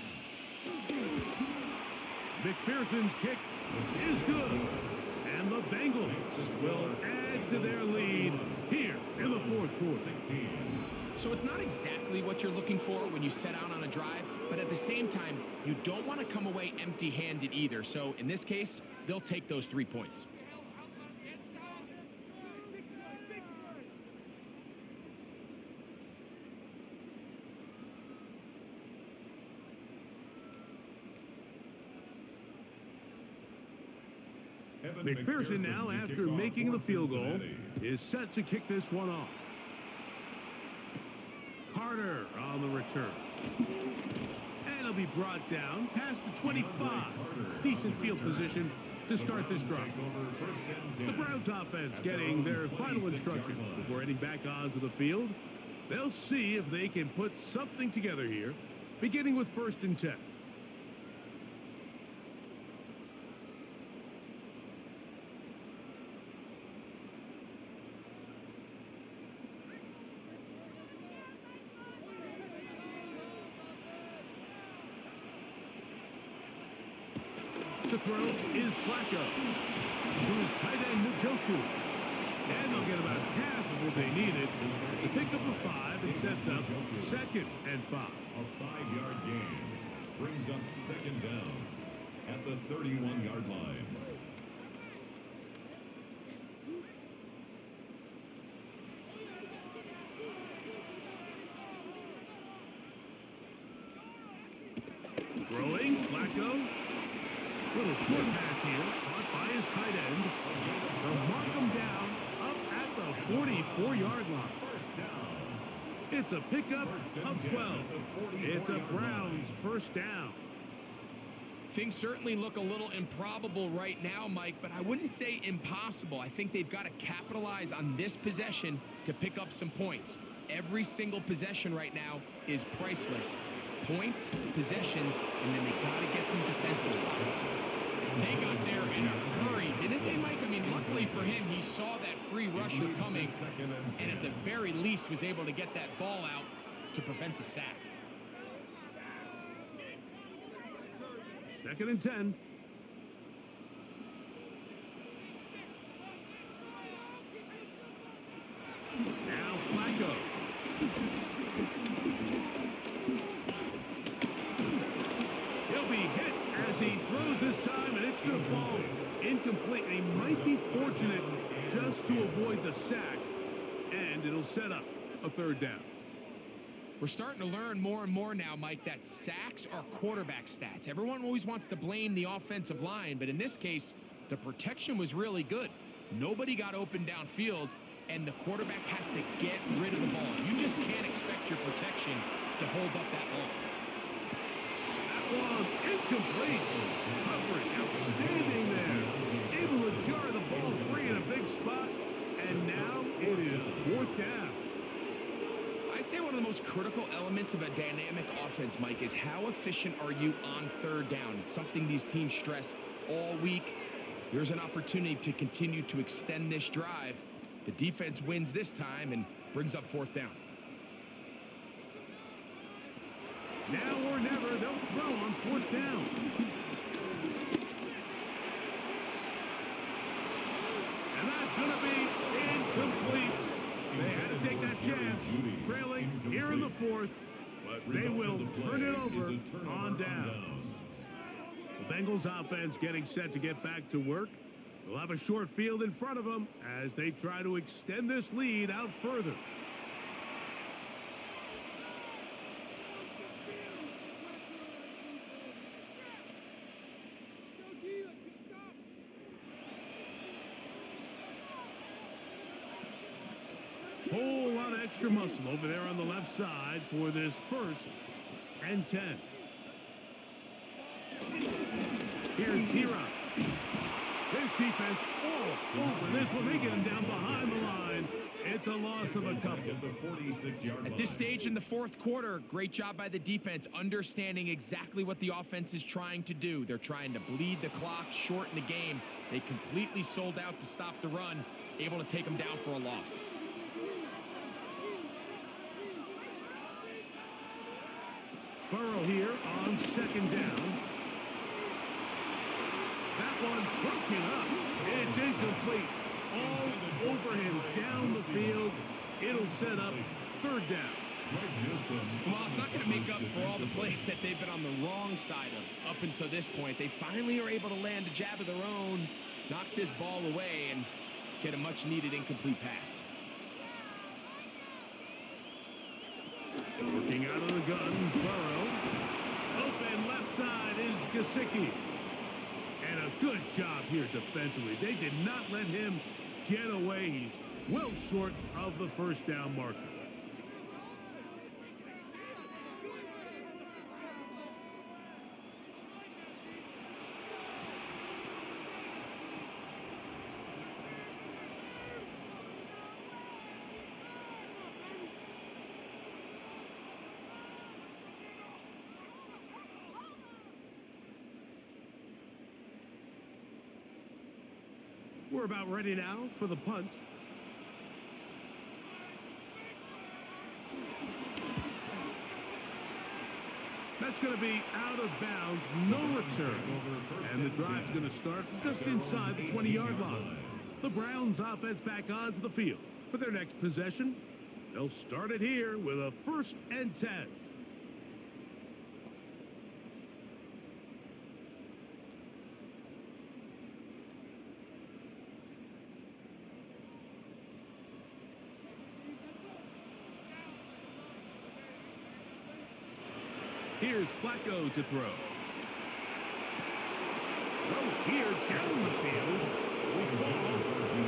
McPherson's kick is good. And the Bengals will add to their lead here in the 4th quarter. 16. So it's not exactly what you're looking for when you set out on a drive, but at the same time, you don't want to come away empty-handed either. So in this case, they'll take those 3 points. McPherson now, after making the field goal, is set to kick this one off. Carter on the return. And he'll be brought down past the 25. Decent field position to start this drive. The Browns offense getting their final instructions before heading back onto the field. They'll see if they can put something together here, beginning with 1st and 10. To throw is Flacco to his tight end Njoku. And they'll get about half of what they needed to pick up a 5 and sets up 2nd and 5. A 5-yard gain brings up 2nd down at the 31-yard line. Throwing, Flacco. Little short pass here, caught by his tight end. They'll mark him down up at the 44-yard line. First down. It's a pickup of 12. It's a Browns first down. Things certainly look a little improbable right now, Mike, but I wouldn't say impossible. I think they've got to capitalize on this possession to pick up some points. Every single possession right now is priceless. Points, possessions, and then they got to get some defensive stops. They got there in a hurry, didn't they, Mike? I mean, luckily for him, he saw that free rusher coming, and at the very least was able to get that ball out to prevent the sack. 2nd and 10. Now Flacco. He'll be hit as he throws this time, and it's going to fall incomplete. And he might be fortunate just to avoid the sack, and it'll set up a 3rd down. We're starting to learn more and more now, Mike, that sacks are quarterback stats. Everyone always wants to blame the offensive line, but in this case, the protection was really good. Nobody got open downfield, and the quarterback has to get rid of the ball. You just can't expect your protection to hold up that long. That one incomplete. Coverage outstanding there. Able to jar the ball free in a big spot, and now it is 4th down. I'd say one of the most critical elements of a dynamic offense, Mike, is how efficient are you on 3rd down? It's something these teams stress all week. Here's an opportunity to continue to extend this drive. The defense wins this time and brings up 4th down. Now or never, they'll throw on 4th down. And that's going to be incomplete. They had to take that chance, trailing here in the 4th, but they will turn it over on downs. The Bengals offense getting set to get back to work. They'll have a short field in front of them as they try to extend this lead out further. Whole lot of extra muscle over there on the left side for this 1st and 10. Here's P-Rock. This defense all over this one. They get him down behind the line. It's a loss of a couple. At this stage in the 4th quarter, great job by the defense, understanding exactly what the offense is trying to do. They're trying to bleed the clock, shorten the game. They completely sold out to stop the run, able to take them down for a loss. Burrow here on 2nd down. That one broken up. It's incomplete. All over him down the field. It'll set up 3rd down. Well, it's not going to make up for all the plays that they've been on the wrong side of up until this point. They finally are able to land a jab of their own, knock this ball away, and get a much-needed incomplete pass. Working out of the gun, Burrow. Open left side is Gesicki. And a good job here defensively. They did not let him get away. He's well short of the 1st down marker. We're about ready now for the punt. That's going to be out of bounds, no return. And the drive's going to start just inside the 20-yard line. The Browns offense back onto the field. For their next possession, they'll start it here with a 1st and 10. Here's Flacco to throw. Throw here down the field. Will fall.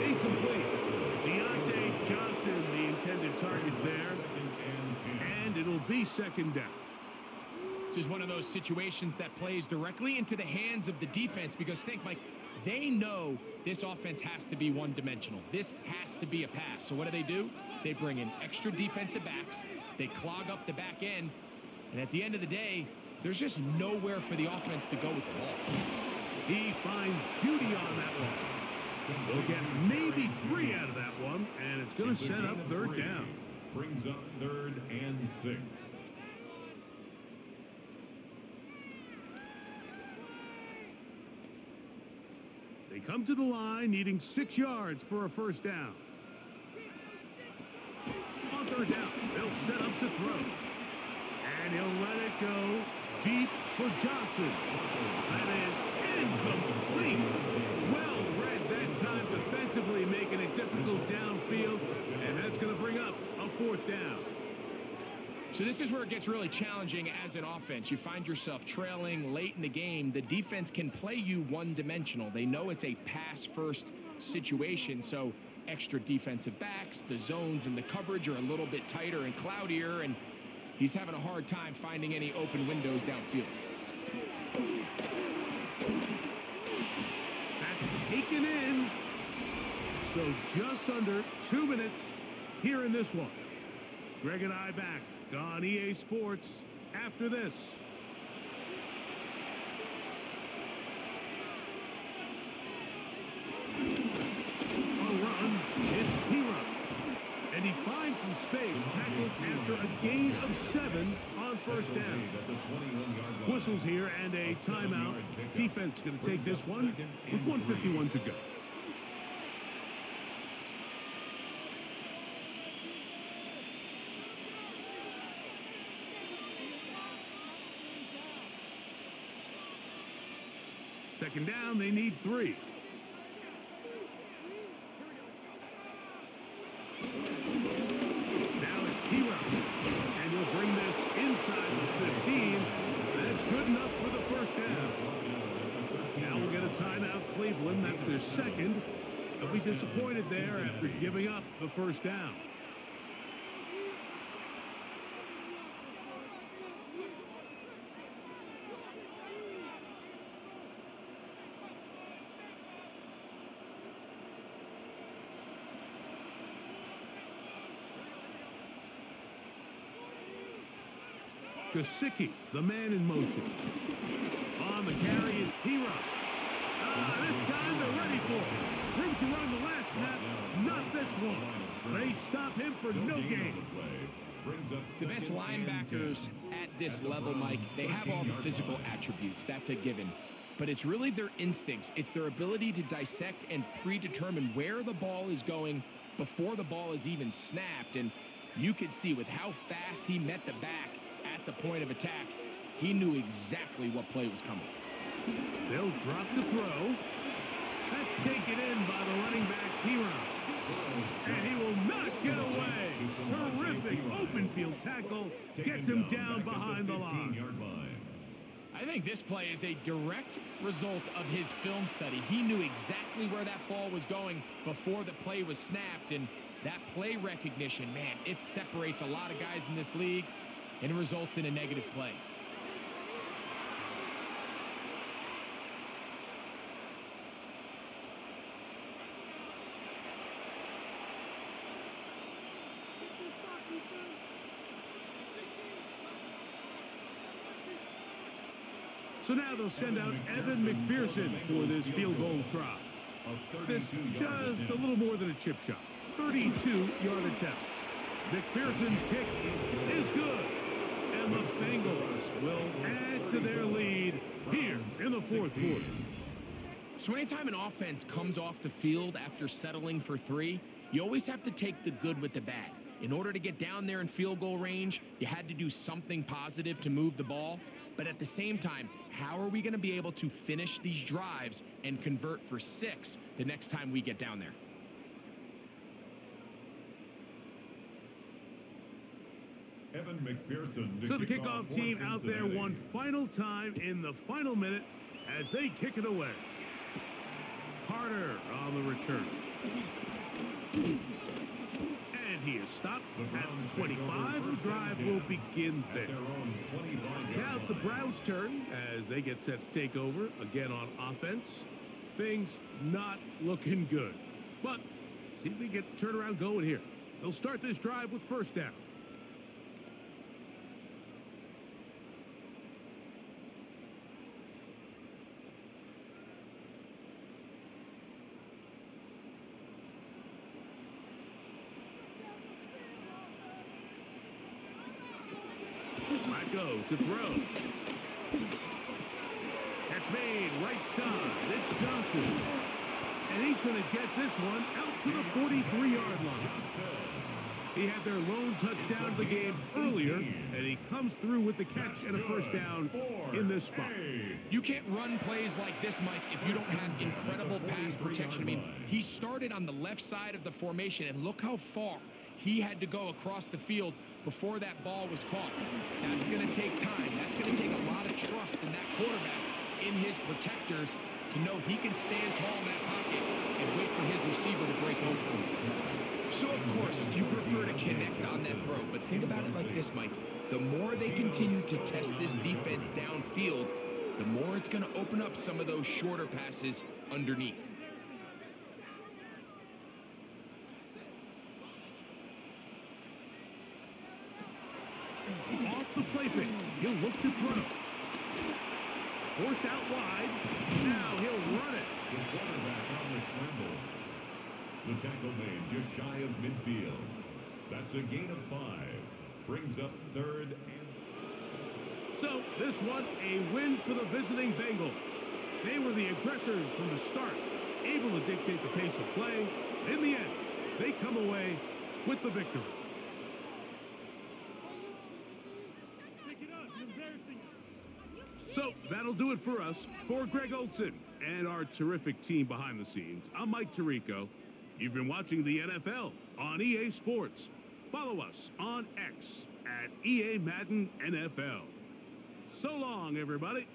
Incomplete. Deontay Johnson, the intended target there. And it'll be 2nd down. This is one of those situations that plays directly into the hands of the defense because think, Mike, they know this offense has to be one-dimensional. This has to be a pass. So what do? They bring in extra defensive backs. They clog up the back end. And at the end of the day, there's just nowhere for the offense to go with the ball. He finds Judy on that one. They'll get maybe 3 out of that one, and it's going to set up 3rd down. Brings up 3rd and 6. They come to the line needing 6 yards for a 1st down. On 3rd down, they'll set up to throw. And he'll let it go deep for Johnson. That is incomplete. Well read that time defensively, making it difficult downfield. And that's going to bring up a 4th down. So this is where it gets really challenging as an offense. You find yourself trailing late in the game. The defense can play you one-dimensional. They know it's a pass-first situation, so extra defensive backs, the zones and the coverage are a little bit tighter and cloudier, and he's having a hard time finding any open windows downfield. That's taken in. So just under 2 minutes here in this one. Greg and I back on EA Sports after this. A run. It's P-Run. And he finds some space, tackled after a gain of 7 on 1st down. Whistles here and a timeout. Defense going to take this one with 1:51 to go. Second down, they need 3. Now it's P-Run. And he'll bring this inside the 15. That's good enough for the 1st down. Now we'll get a timeout, Cleveland. That's their 2nd. They'll be disappointed there after giving up the 1st down. Gesicki, the man in motion. On the carry is P-Run. This time they're ready for it. Room to run the last snap. Not this one. They stop him for no gain. The best linebackers at this level, Mike, they have all the physical attributes. That's a given. But it's really their instincts. It's their ability to dissect and predetermine where the ball is going before the ball is even snapped. And you could see with how fast he met the back at the point of attack, he knew exactly what play was coming. They'll drop to throw. That's taken in by the running back, P-Run. And he will not get away. Terrific open field tackle. Gets him down behind the line. I think this play is a direct result of his film study. He knew exactly where that ball was going before the play was snapped. And that play recognition, man, it separates a lot of guys in this league and it results in a negative play. So now they'll send out Evan McPherson for this field goal try. This just a little more than a chip shot. 32-yard attempt. McPherson's kick is good. And the Bengals will add to their lead here in the fourth quarter. So anytime an offense comes off the field after settling for 3, you always have to take the good with the bad. In order to get down there in field goal range, you had to do something positive to move the ball. But at the same time, how are we going to be able to finish these drives and convert for 6 the next time we get down there? Evan McPherson. So the kickoff team out there one final time in the final minute as they kick it away. Carter on the return. And he is stopped at the 25. The drive will begin there. Now it's the Browns' turn as they get set to take over again on offense. Things not looking good. But see if they get the turnaround going here. They'll start this drive with first down. Flacco to throw. Catch made, right side. It's Johnson. And he's going to get this one out to the 43-yard line. He had their lone touchdown of the game earlier, and he comes through with the catch and a first down in this spot. You can't run plays like this, Mike, if you don't have incredible pass protection. I mean, he started on the left side of the formation, and look how far he had to go across the field before that ball was caught. That's going to take time. That's going to take a lot of trust in that quarterback, in his protectors, to know he can stand tall in that pocket and wait for his receiver to break open. So, of course, you prefer to connect on that throw, but think about it like this, Mike. The more they continue to test this defense downfield, the more it's going to open up some of those shorter passes underneath. Off the play fake. He'll look to throw. Forced out wide. Now he'll run it. The quarterback on the scramble. The tackle made just shy of midfield. That's a gain of 5. Brings up third and... So this one, a win for the visiting Bengals. They were the aggressors from the start, able to dictate the pace of play. In the end, they come away with the victory. So that'll do it for us. For Greg Olson and our terrific team behind the scenes, I'm Mike Tirico. You've been watching the NFL on EA Sports. Follow us on X at EA Madden NFL. So long, everybody.